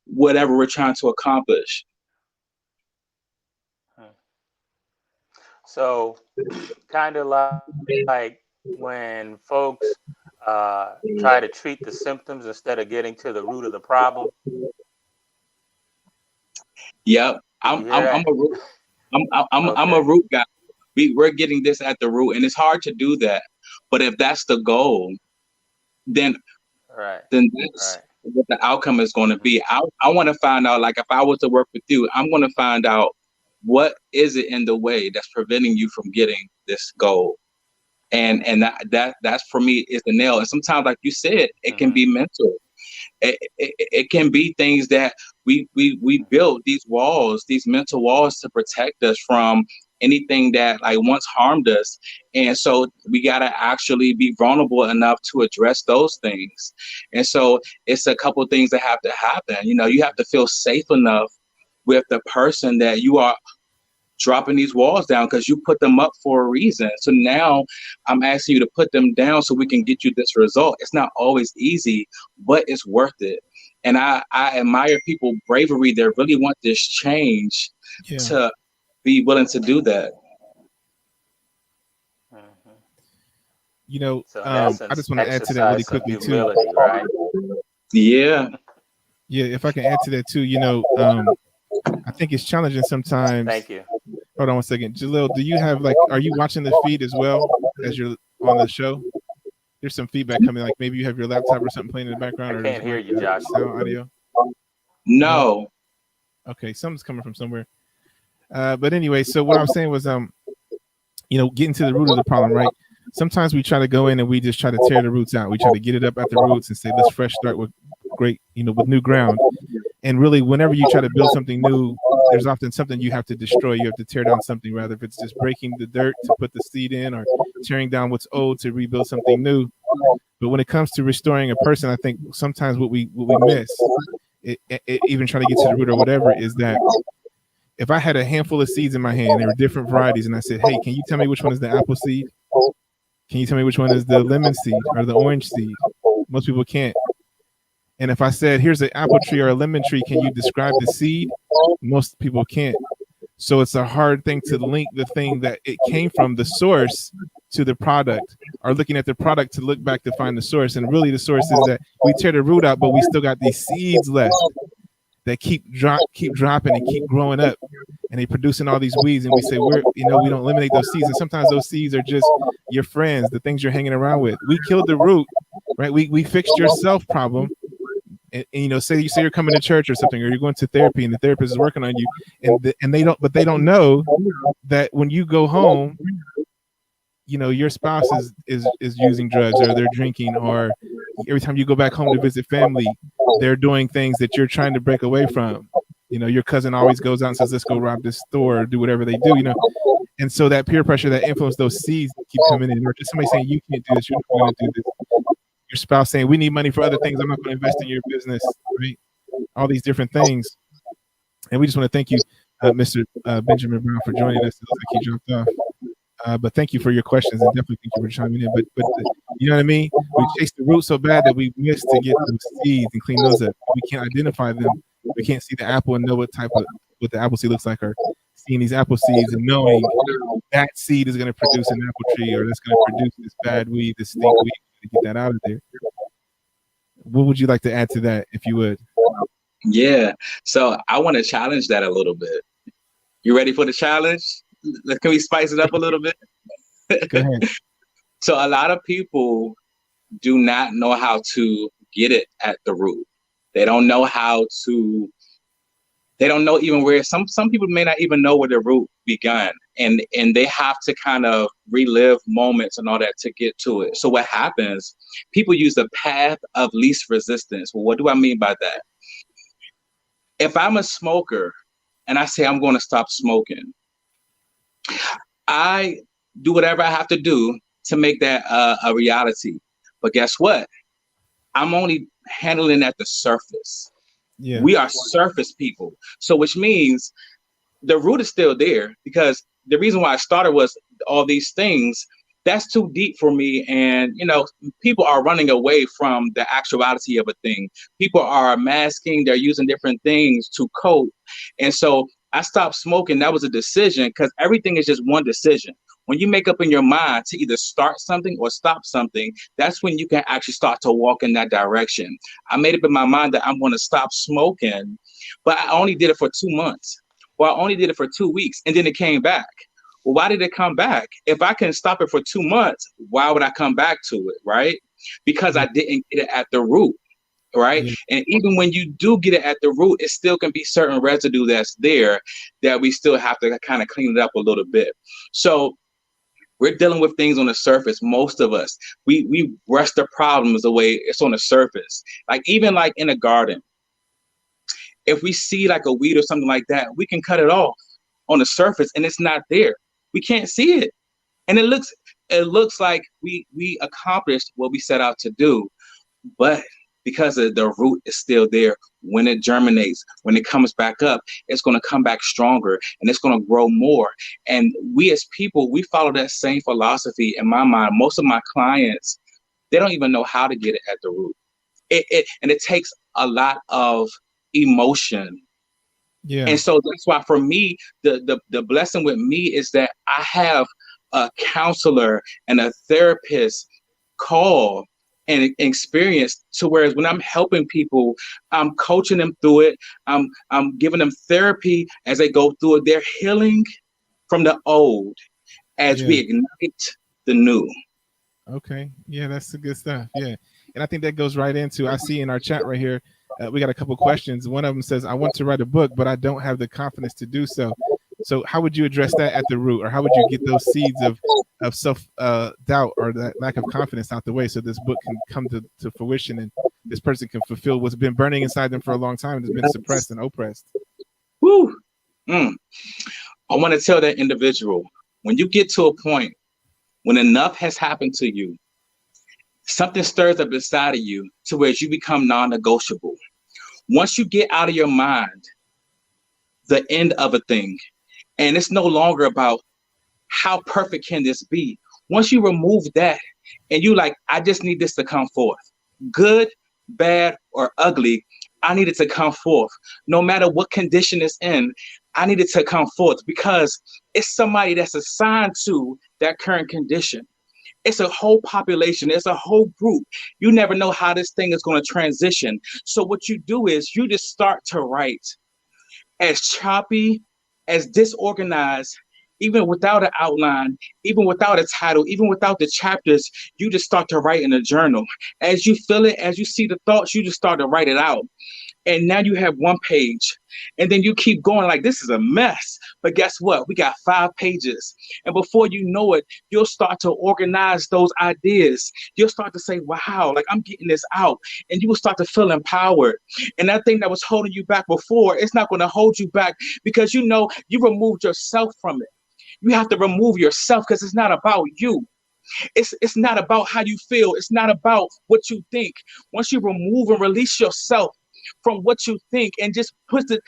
whatever we're trying to accomplish. So, kind of like when folks try to treat the symptoms instead of getting to the root of the problem. Yep, Did you hear that? I'm a root guy. We're getting this at the root, and it's hard to do that. But if that's the goal, then Right. That's what the outcome is going to be. I want to find out, like if I was to work with you, I'm going to find out what is it in the way that's preventing you from getting this goal. And that's for me is the nail. And sometimes, like you said, it can be mental. It can be things that we build these walls, these mental walls to protect us from anything that like once harmed us. And so we got to actually be vulnerable enough to address those things. And so it's a couple of things that have to happen. You know, you have to feel safe enough with the person that you are dropping these walls down because you put them up for a reason. So now I'm asking you to put them down so we can get you this result. It's not always easy, but it's worth it. And I admire people bravery that really want this change to be willing to do that. You know, So I just want to add to that really quickly too. Right? Yeah. Yeah, if I can add to that too, you know, I think it's challenging sometimes. Thank you. Hold on one second. Jalil, do you have are you watching the feed as well as you're on the show? There's some feedback coming, like maybe you have your laptop or something playing in the background. I can't hear you, Josh. Sound audio? No. Okay, something's coming from somewhere. But anyway, so what I was saying was, you know, getting to the root of the problem, right? Sometimes we try to go in and we just try to tear the roots out. We try to get it up at the roots and say, let's fresh start with great, you know, with new ground. And really, whenever you try to build something new, there's often something you have to destroy. You have to tear down something, rather if it's just breaking the dirt to put the seed in or tearing down what's old to rebuild something new. But when it comes to restoring a person, I think sometimes what we miss, even trying to get to the root or whatever, is that if I had a handful of seeds in my hand, and they were different varieties, and I said, hey, can you tell me which one is the apple seed? Can you tell me which one is the lemon seed or the orange seed? Most people can't. And if I said, here's an apple tree or a lemon tree, can you describe the seed? Most people can't. So it's a hard thing to link the thing that it came from, the source, to the product, or looking at the product to look back to find the source. And really the source is that we tear the root out, but we still got these seeds left that keep dropping and keep growing up. And they producing all these weeds. And we say, we don't eliminate those seeds. And sometimes those seeds are just your friends, the things you're hanging around with. We killed the root, right? We fixed your self problem. And you know, say you're coming to church or something, or you're going to therapy and the therapist is working on you, and they don't know that when you go home, you know, your spouse is using drugs, or they're drinking, or every time you go back home to visit family, they're doing things that you're trying to break away from. You know, your cousin always goes out and says, let's go rob this store or do whatever they do, you know. And so that peer pressure, that influence, those seeds keep coming in, or just somebody saying, you can't do this, you're not going to do this. Your spouse saying, we need money for other things, I'm not going to invest in your business, right? All these different things. And we just want to thank you, Mr. Benjamin Brown, for joining us. It looks like he dropped off. But thank you for your questions, and definitely thank you for chiming in. But You know what I mean? We chase the root so bad that we miss to get those seeds and clean those up. We can't identify them. We can't see the apple and know what the apple seed looks like, or seeing these apple seeds and knowing that seed is going to produce an apple tree, or that's going to produce this bad weed, this stink weed. To get that out of there. What would you like to add to that, if you would? Yeah. So I want to challenge that a little bit. You ready for the challenge? Can we spice it up a little bit? Go ahead. So a lot of people do not know how to get it at the root. They don't know they don't know even where some people may not even know where the root began. And they have to kind of relive moments and all that to get to it. So what happens, people use the path of least resistance. Well, what do I mean by that? If I'm a smoker and I say I'm going to stop smoking, I do whatever I have to do to make that a reality. But guess what? I'm only handling at the surface. Yeah. We are surface people. So which means the root is still there, because the reason why I started was all these things. That's too deep for me. And, people are running away from the actuality of a thing. People are masking. They're using different things to cope. And so I stopped smoking. That was a decision, because everything is just one decision. When you make up in your mind to either start something or stop something, that's when you can actually start to walk in that direction. I made up in my mind that I'm going to stop smoking, but I only did it for 2 months. Well, I only did it for 2 weeks, and then it came back. Well, why did it come back? If I can stop it for 2 months, why would I come back to it, right? Because I didn't get it at the root, right? Yeah. And even when you do get it at the root, it still can be certain residue that's there that we still have to kind of clean it up a little bit. So we're dealing with things on the surface. Most of us, we brush the problems away. It's on the surface. Like even like in a garden, if we see like a weed or something like that, we can cut it off on the surface and it's not there. We can't see it. And it looks like we accomplished what we set out to do. But because the root is still there, when it germinates, when it comes back up, it's going to come back stronger and it's going to grow more. And we as people, we follow that same philosophy. In my mind, most of my clients, they don't even know how to get it at the root. And it takes a lot of emotion. Yeah. And so that's why for me, the blessing with me is that I have a counselor and a therapist call and experience, to whereas when I'm helping people, I'm coaching them through it. I'm giving them therapy as they go through it. They're healing from the old as we ignite the new. Okay. Yeah, that's the good stuff. Yeah. And I think that goes right into, I see in our chat right here, we got a couple questions. One of them says, I want to write a book, but I don't have the confidence to do so. So how would you address that at the root? Or how would you get those seeds of self doubt or that lack of confidence out the way so this book can come to fruition and this person can fulfill what's been burning inside them for a long time and has been suppressed and oppressed? Woo. I want to tell that individual, when you get to a point when enough has happened to you, something stirs up inside of you to where you become non-negotiable. Once you get out of your mind the end of a thing, and it's no longer about how perfect can this be. Once you remove that and you like, I just need this to come forth. Good, bad, or ugly, I need it to come forth. No matter what condition it's in, I need it to come forth because it's somebody that's assigned to that current condition. It's a whole population. It's a whole group. You never know how this thing is going to transition. So what you do is you just start to write as choppy, as disorganized, even without an outline, even without a title, even without the chapters, you just start to write in a journal. As you feel it, as you see the thoughts, you just start to write it out. And now you have 1 page. And then you keep going like, this is a mess. But guess what? We got 5 pages. And before you know it, you'll start to organize those ideas. You'll start to say, wow, like I'm getting this out. And you will start to feel empowered. And that thing that was holding you back before, it's not going to hold you back because you know you removed yourself from it. You have to remove yourself because it's not about you. It's not about how you feel. It's not about what you think. Once you remove and release yourself from what you think and just put it,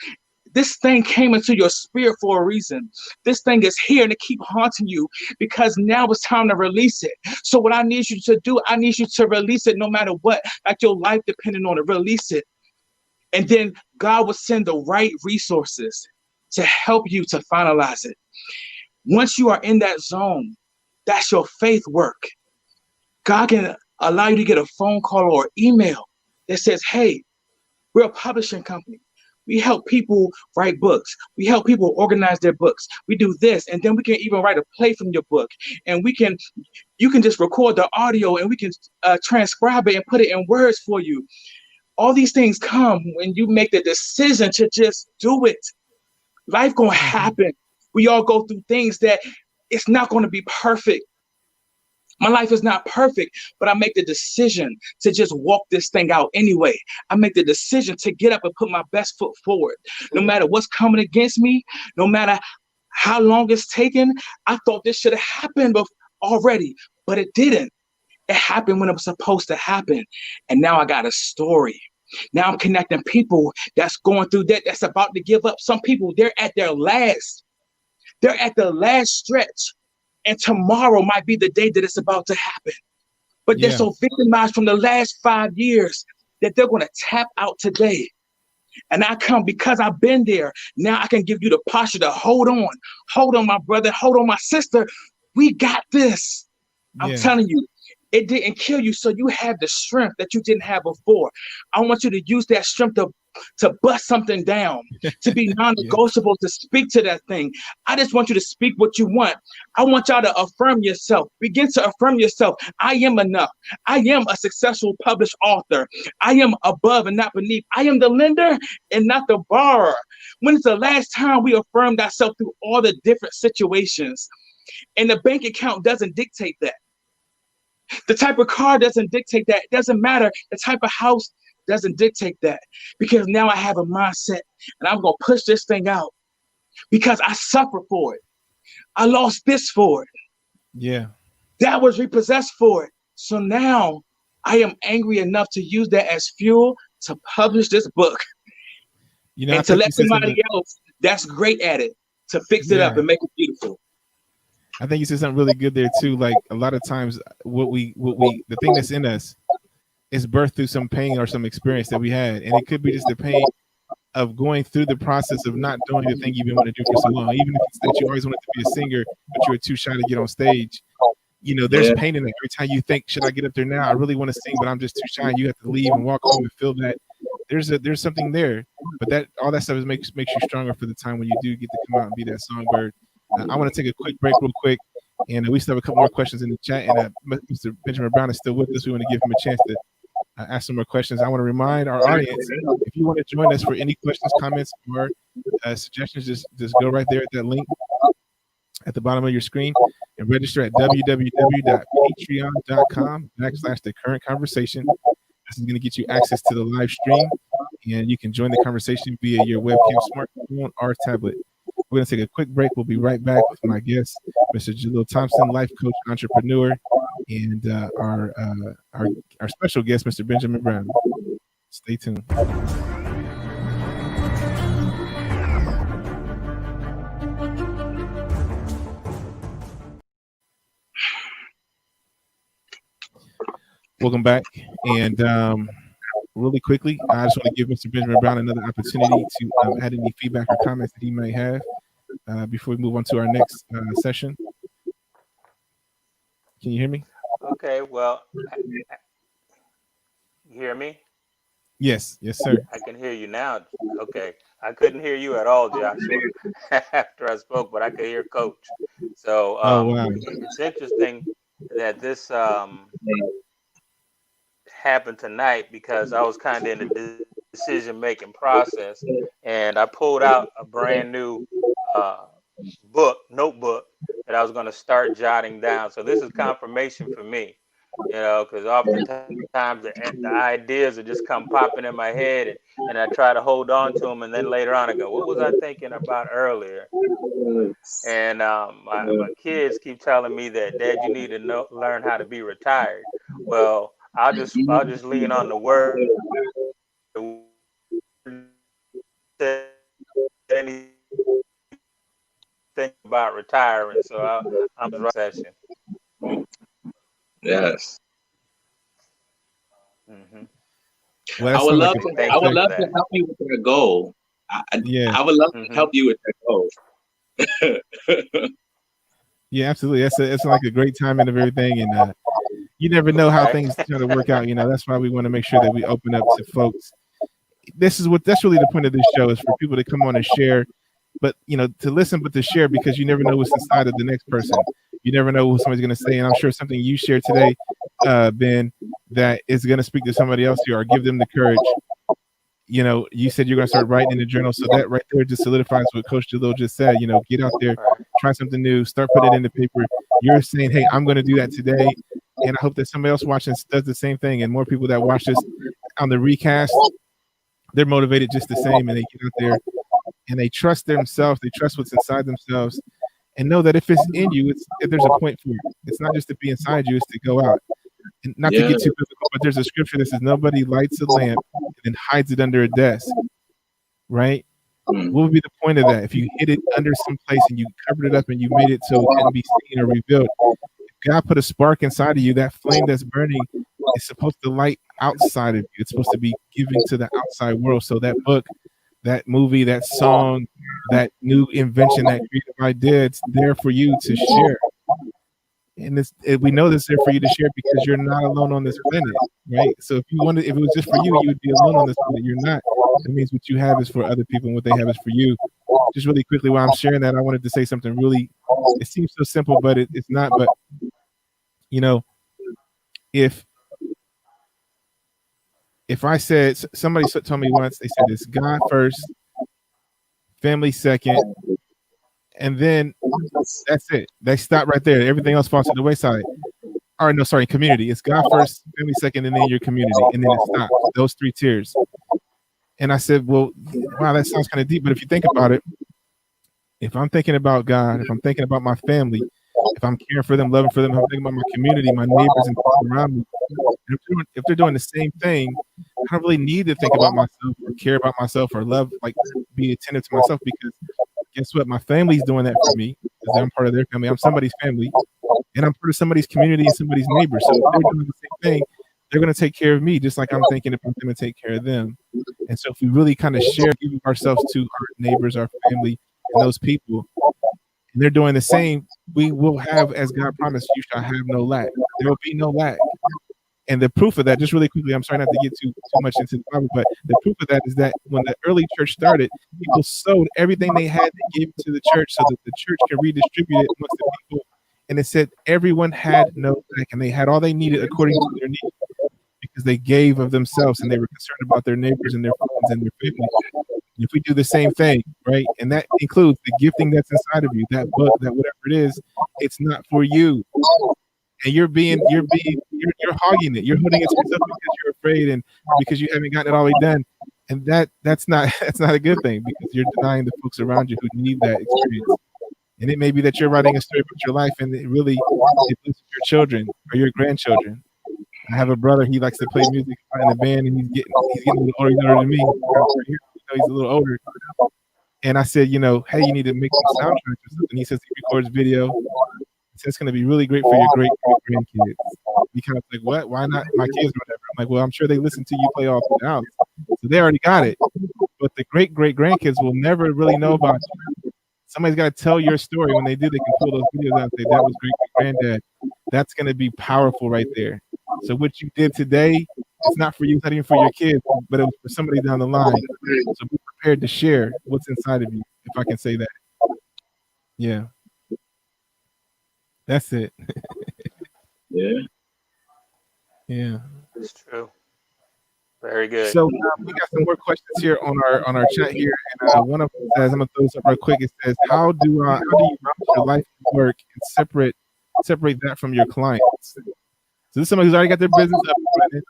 This thing came into your spirit for a reason. This thing is here and it keep haunting you because now it's time to release it. So what I need you to do, I need you to release it no matter what, like your life depending on it, release it. And then God will send the right resources to help you to finalize it. Once you are in that zone, that's your faith work. God can allow you to get a phone call or email that says, hey, we're a publishing company. We help people write books. We help people organize their books. We do this, and then we can even write a play from your book. And you can just record the audio, and we can transcribe it and put it in words for you. All these things come when you make the decision to just do it. Life gonna happen. We all go through things that it's not gonna be perfect. My life is not perfect, but I make the decision to just walk this thing out anyway. I make the decision to get up and put my best foot forward. No matter what's coming against me, no matter how long it's taken, I thought this should have happened already, but it didn't. It happened when it was supposed to happen. And now I got a story. Now I'm connecting people that's going through that, that's about to give up. Some people, they're at the last stretch. And tomorrow might be the day that it's about to happen. But they're so victimized from the last 5 years that they're going to tap out today. And I come because I've been there. Now I can give you the posture to hold on. Hold on, my brother. Hold on, my sister. We got this. I'm telling you, it didn't kill you. So you have the strength that you didn't have before. I want you to use that strength to bust something down, to be non-negotiable, to speak to that thing. I just want you to speak what you want. I want y'all to affirm yourself. Begin to affirm yourself. I am enough. I am a successful published author. I am above and not beneath. I am the lender and not the borrower. When is the last time we affirmed ourselves through all the different situations? And the bank account doesn't dictate that. The type of car doesn't dictate that. It doesn't matter. The type of house doesn't dictate that, because now I have a mindset and I'm going to push this thing out because I suffer for it. I lost this for it. Yeah. That was repossessed for it. So now I am angry enough to use that as fuel to publish this book. You know, and to let somebody else that's great at it to fix it up and make it beautiful. I think you said something really good there too. Like a lot of times the thing that's in us is birthed through some pain or some experience that we had. And it could be just the pain of going through the process of not doing the thing you've been wanting to do for so long. Even if it's that you always wanted to be a singer, but you were too shy to get on stage. You know, there's pain in it. Every time you think, should I get up there now? I really want to sing, but I'm just too shy. And you have to leave and walk home and feel that there's something there. But that all that stuff makes you stronger for the time when you do get to come out and be that songbird. I want to take a quick break real quick. And we still have a couple more questions in the chat. And Mr. Benjamin Brown is still with us. We want to give him a chance to ask some more questions. I want to remind our audience, if you want to join us for any questions, comments, or suggestions, just go right there at that link at the bottom of your screen and register at www.patreon.com/thecurrentconversation. This is going to get you access to the live stream, and you can join the conversation via your webcam, smartphone, or tablet. We're going to take a quick break. We'll be right back with my guest, Mr. Jalil Thompson, life coach, entrepreneur, and our special guest, Mr. Benjamin Brown. Stay tuned. Welcome back. And really quickly, I just want to give Mr. Benjamin Brown another opportunity to add any feedback or comments that he might have before we move on to our next session. Can you hear me? Okay, well, you hear me? Yes, sir. I can hear you now. Okay, I couldn't hear you at all, Joshua, after I spoke, but I could hear Coach. So wow. It's interesting that this happened tonight because I was kind of in the decision-making process, and I pulled out a brand new notebook that I was going to start jotting down. So this is confirmation for me, because oftentimes the ideas will just come popping in my head, and I try to hold on to them, and then later on I go, what was I thinking about earlier? And my kids keep telling me that, Dad, you need to learn how to be retired. Well, I'll just lean on the word about retiring, so I'm session. Yes. Mm-hmm. Well, I that would sounds like love a to. Thank I you would for love to that. help you with that goal. yeah, I would love to Mm-hmm. help you with that goal. yeah, absolutely. That's like a great timing of everything, and you never know how Right. things try to work out. That's why we want to make sure that we open up to folks. That's really the point of this show, is for people to come on and share, but to listen, but to share, because you never know what's inside of the next person. You never know what somebody's going to say, and I'm sure something you share today, Ben, that is going to speak to somebody else here or give them the courage. You said you're going to start writing in the journal, so that right there just solidifies what Coach Jalil just said. Get out there, Right. try something new, start putting it in the paper. You're saying, hey, I'm going to do that today, and I hope that somebody else watching does the same thing, and more people that watch this on the recast, they're motivated just the same, and they get out there and they trust themselves, they trust what's inside themselves, and know that if it's in you, if there's a point for it. It's not just to be inside you, it's to go out. And not to Yeah. get too biblical, but there's a scripture that says nobody lights a lamp and then hides it under a desk, right? Mm. What would be the point of that? If you hid it under some place and you covered it up and you made it so it couldn't be seen or revealed, if God put a spark inside of you, that flame that's burning is supposed to light outside of you. It's supposed to be giving to the outside world. So that book, that movie, that song, that new invention, that creative idea, it's there for you to share. And we know this there for you to share because you're not alone on this planet, right? So if it was just for you, you would be alone on this planet. You're not. That means what you have is for other people, and what they have is for you. Just really quickly, while I'm sharing that, I wanted to say something really. It seems so simple, but it's not. But if I said, somebody told me once, they said it's God first, family second, and then that's it. They stop right there. Everything else falls to the wayside. Or no, sorry, community. It's God first, family second, and then your community, and then it stops. Those three tiers. And I said, well, wow, that sounds kind of deep. But if you think about it, if I'm thinking about God, if I'm thinking about my family, if I'm caring for them, loving for them, if I'm thinking about my community, my neighbors and people around me, if they're doing the same thing, I don't really need to think about myself or care about myself or love, like be attentive to myself, because guess what? My family's doing that for me because I'm part of their family. I'm somebody's family, and I'm part of somebody's community and somebody's neighbor. So if they're doing the same thing, they're going to take care of me just like I'm thinking about them and take care of them. And so if we really kind of share, give ourselves to our neighbors, our family, and those people, and they're doing the same, we will have, as God promised, you shall have no lack. There will be no lack. And the proof of that, just really quickly, I'm sorry not to get too much into the Bible, but the proof of that is that when the early church started, people sowed everything they had, they gave it to the church so that the church can redistribute it amongst the people. And it said everyone had no lack, and they had all they needed according to their needs, because they gave of themselves and they were concerned about their neighbors and their friends and their family. And if we do the same thing, right, and that includes the gifting that's inside of you, that book, that whatever it is, it's not for you. And you're hogging it. You're holding it to yourself because you're afraid and because you haven't gotten it all the way done. And that's not a good thing, because you're denying the folks around you who need that experience. And it may be that you're writing a story about your life, and it blesses your children or your grandchildren. I have a brother. He likes to play music in the band, and he's getting a little older. He's older than me. He's a little older. And I said, hey, you need to make some soundtracks or something. He says he records video. So it's going to be really great for your great grandkids. He kind of like, what? Why not my kids or whatever? I'm like, well, I'm sure they listen to you play all through the house, so they already got it. But the great grandkids will never really know about you. Somebody's got to tell your story. When they do, they can pull those videos out and say, that was great granddad. That's going to be powerful right there. So what you did today, it's not for you, it's not even for your kids, but it was for somebody down the line. So be prepared to share what's inside of you, if I can say that. Yeah. That's it. Yeah. Yeah. It's true. Very good. So we got some more questions here on our chat here, and one of them says, I'm gonna throw this up real quick. It says, how do you balance your life and work and separate that from your clients? So this is somebody who's already got their business up and running,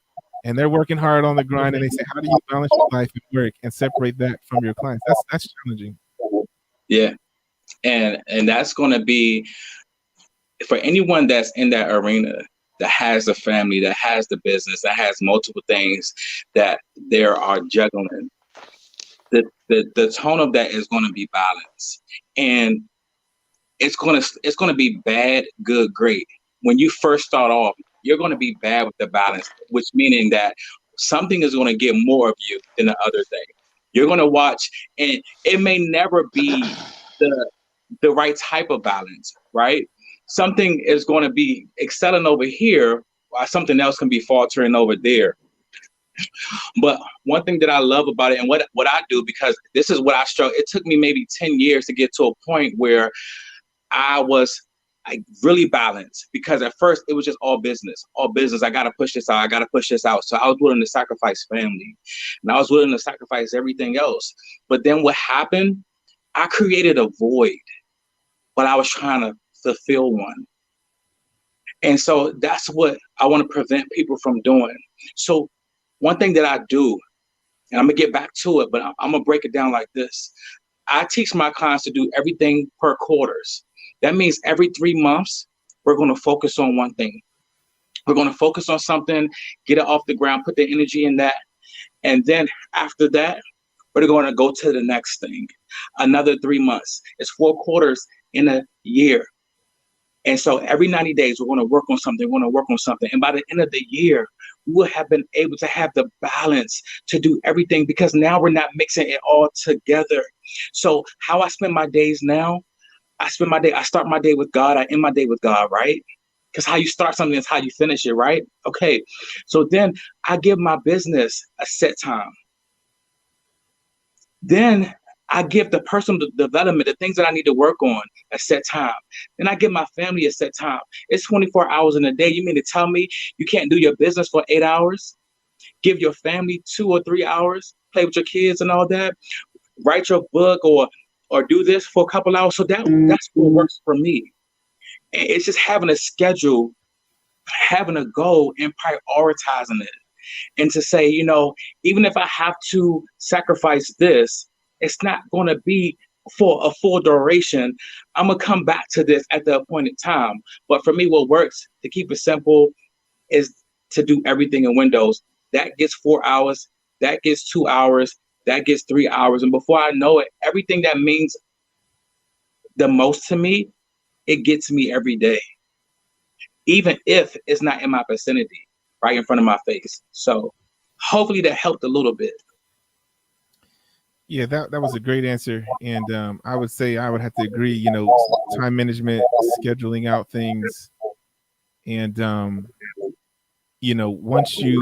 and they're working hard on the grind, and they say, how do you balance your life and work and separate that from your clients? That's challenging. Yeah, and that's going to be for anyone that's in that arena, that has a family, that has the business, that has multiple things that they are juggling. The tone of that is going to be balanced. And it's gonna be bad, good, great. When you first start off, you're gonna be bad with the balance, which meaning that something is gonna get more of you than the other thing. You're gonna watch, and it may never be the right type of balance, right? Something is going to be excelling over here, while something else can be faltering over there. But one thing that I love about it, and what I do, because this is what I struggle. It took me maybe 10 years to get to a point where I was like really balanced, because at first it was just all business, all business. I got to push this out. I got to push this out. So I was willing to sacrifice family, and I was willing to sacrifice everything else. But then what happened? I created a void, but I was trying to fulfill one. And so that's what I want to prevent people from doing. So one thing that I do, and I'm gonna get back to it, but I'm gonna break it down like this. I teach my clients to do everything per quarters. That means every 3 months, we're gonna focus on one thing. We're gonna focus on something, get it off the ground, put the energy in that. And then after that, we're going to go to the next thing. Another 3 months. It's 4 quarters in a year. And so every 90 days, we're going to work on something. We're going to work on something. And by the end of the year, we will have been able to have the balance to do everything, because now we're not mixing it all together. So how I spend my days now, I start my day with God. I end my day with God, right? Because how you start something is how you finish it, right? Okay. So then I give my business a set time. Then I give the personal development, the things that I need to work on, a set time. Then I give my family a set time. It's 24 hours in a day. You mean to tell me you can't do your business for 8 hours? Give your family 2 or 3 hours, play with your kids and all that, write your book or do this for a couple hours. So that's what works for me. And it's just having a schedule, having a goal, and prioritizing it. And to say, even if I have to sacrifice this, it's not going to be for a full duration. I'm going to come back to this at the appointed time. But for me, what works, to keep it simple, is to do everything in windows. That gets 4 hours, that gets 2 hours, that gets 3 hours. And before I know it, everything that means the most to me, it gets me every day, even if it's not in my vicinity, right in front of my face. So hopefully that helped a little bit. Yeah, that was a great answer. And I would say I would have to agree, time management, scheduling out things. And, once you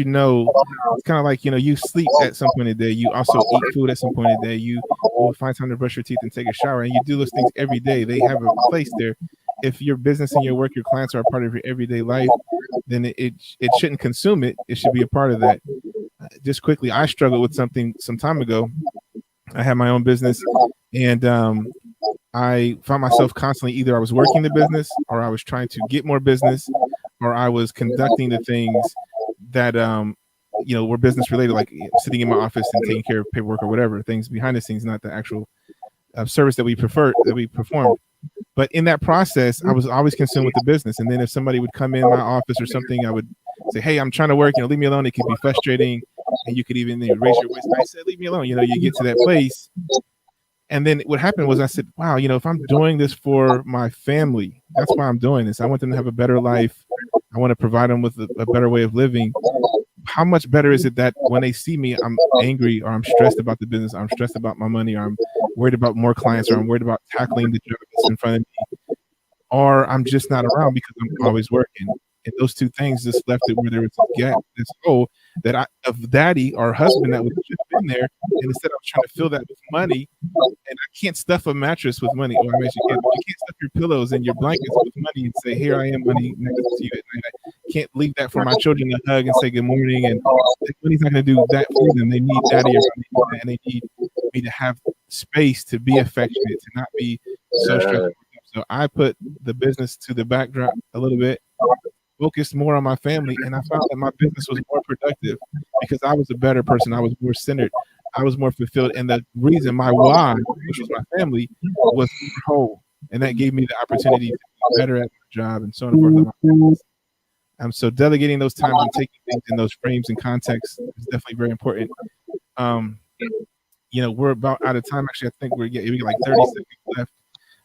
know, it's kind of like, you sleep at some point in the day. You also eat food at some point in the day. You will find time to brush your teeth and take a shower. And you do those things every day. They have a place there. If your business and your work, your clients are a part of your everyday life, then it shouldn't consume it. It should be a part of that. Just quickly, I struggled with something some time ago. I had my own business, and I found myself constantly, either I was working the business, or I was trying to get more business, or I was conducting the things that were business related, like sitting in my office and taking care of paperwork or whatever, things behind the scenes, not the actual service that we performed. But in that process, I was always consumed with the business. And then if somebody would come in my office or something, I would say, "Hey, I'm trying to work. Leave me alone." It could be frustrating, and you could even raise your voice. I said, "Leave me alone." You get to that place, and then what happened was I said, "Wow, if I'm doing this for my family, that's why I'm doing this. I want them to have a better life. I want to provide them with a better way of living. How much better is it that when they see me, I'm angry, or I'm stressed about the business, or I'm stressed about my money, or I'm worried about more clients, or I'm worried about tackling the job that's in front of me, or I'm just not around because I'm always working." And those two things just left it where there was a gap, this hole of daddy or husband that would have been there. And instead I was trying to fill that with money, and I can't stuff a mattress with money. Or I mean, you can't stuff your pillows and your blankets with money and say, "Here I am, money," next to you at night. I can't leave that for my children to hug and say good morning. And money's not going to do that for them. They need daddy around me, and they need me to have space to be affectionate, to not be so stressed. So I put the business to the backdrop a little bit, focused more on my family, and I found that my business was more productive because I was a better person. I was more centered. I was more fulfilled. And the reason, my why, which was my family, was whole. And that gave me the opportunity to be better at my job and so on and forth. So delegating those times and taking things in those frames and contexts is definitely very important. We're about out of time. Actually, I think we got like 30 seconds left.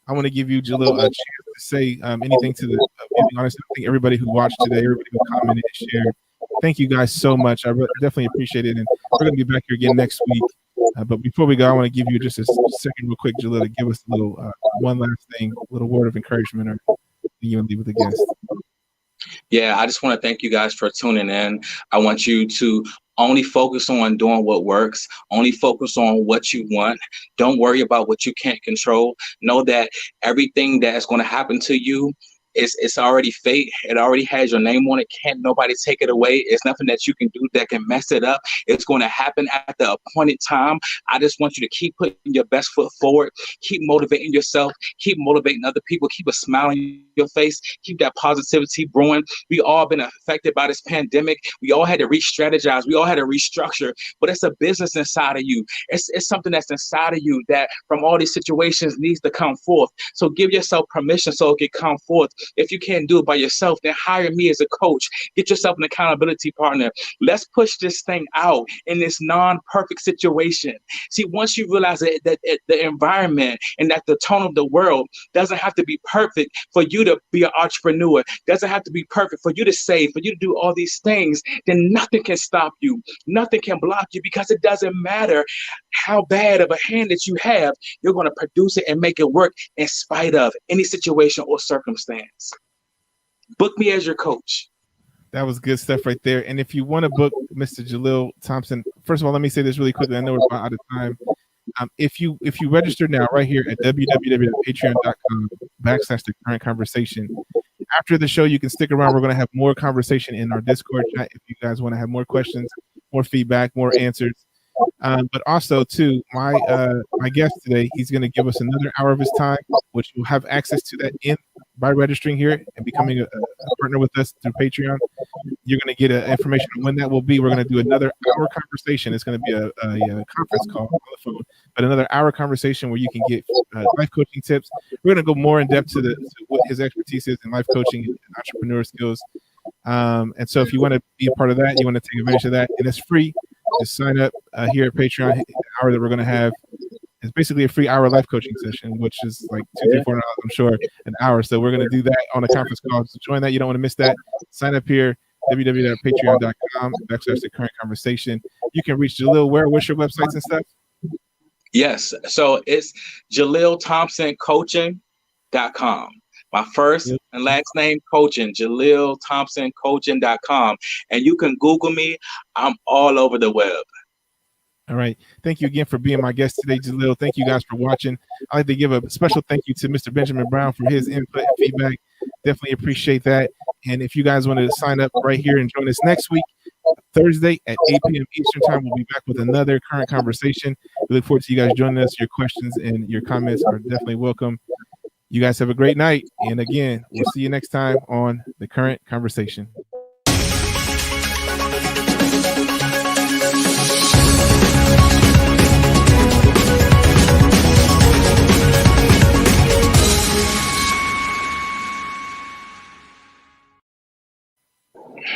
I want to give you, Jalil, a chance to say anything to the audience. I think everybody who watched today, everybody who commented and shared, thank you guys so much. I definitely appreciate it. And we're going to be back here again next week. But before we go, I want to give you just a second real quick, Jalil, to give us a little one last thing, a little word of encouragement, or you want to leave with the guest. Yeah, I just want to thank you guys for tuning in. I want you to only focus on doing what works. Only focus on what you want. Don't worry about what you can't control. Know that everything that is going to happen to you, it's already fate. It already has your name on it. Can't nobody take it away. It's nothing that you can do that can mess it up. It's going to happen at the appointed time. I just want you to keep putting your best foot forward. Keep motivating yourself. Keep motivating other people. Keep a smile on your face. Keep that positivity brewing. We all been affected by this pandemic. We all had to re-strategize. We all had to restructure. But it's a business inside of you. It's something that's inside of you that from all these situations needs to come forth. So give yourself permission so it can come forth. If you can't do it by yourself, then hire me as a coach. Get yourself an accountability partner. Let's push this thing out in this non-perfect situation. See, once you realize that the environment and that the tone of the world doesn't have to be perfect for you to be an entrepreneur, doesn't have to be perfect for you to save, for you to do all these things, then nothing can stop you. Nothing can block you, because it doesn't matter how bad of a hand that you have, you're going to produce it and make it work in spite of any situation or circumstance. Book me as your coach. That was good stuff right there. And if you want to book Mr. Jalil Thompson, first of all, let me say this really quickly. I know we're about out of time. If you register now right here at www.patreon.com/the current conversation, after the show, you can stick around. We're going to have more conversation in our Discord chat. If you guys want to have more questions, more feedback, more answers. But also, too, my guest today, he's going to give us another hour of his time, which you'll have access to that by registering here and becoming a partner with us through Patreon. You're going to get information on when that will be. We're going to do another hour conversation. It's going to be a conference call on the phone, but another hour conversation where you can get life coaching tips. We're going to go more in depth to what his expertise is in life coaching and entrepreneur skills. And so if you want to be a part of that, you want to take advantage of that, and it's free. Just sign up here at Patreon. The hour that we're going to have is basically a free hour life coaching session, which is like $200, $400, I'm sure, an hour. So we're going to do that on a conference call. So join that. You don't want to miss that. Sign up here, www.patreon.com/the current conversation. You can reach Jalil where? What's your websites and stuff? Yes. So it's JalilThompsonCoaching.com. My first and last name, coaching, JalilThompsonCoaching.com. And you can Google me. I'm all over the web. All right. Thank you again for being my guest today, Jalil. Thank you guys for watching. I'd like to give a special thank you to Mr. Benjamin Brown for his input and feedback. Definitely appreciate that. And if you guys want to sign up right here and join us next week, Thursday at 8 p.m. Eastern time, we'll be back with another current conversation. We look forward to you guys joining us. Your questions and your comments are definitely welcome. You guys have a great night. And again, we'll see you next time on The Current Conversation.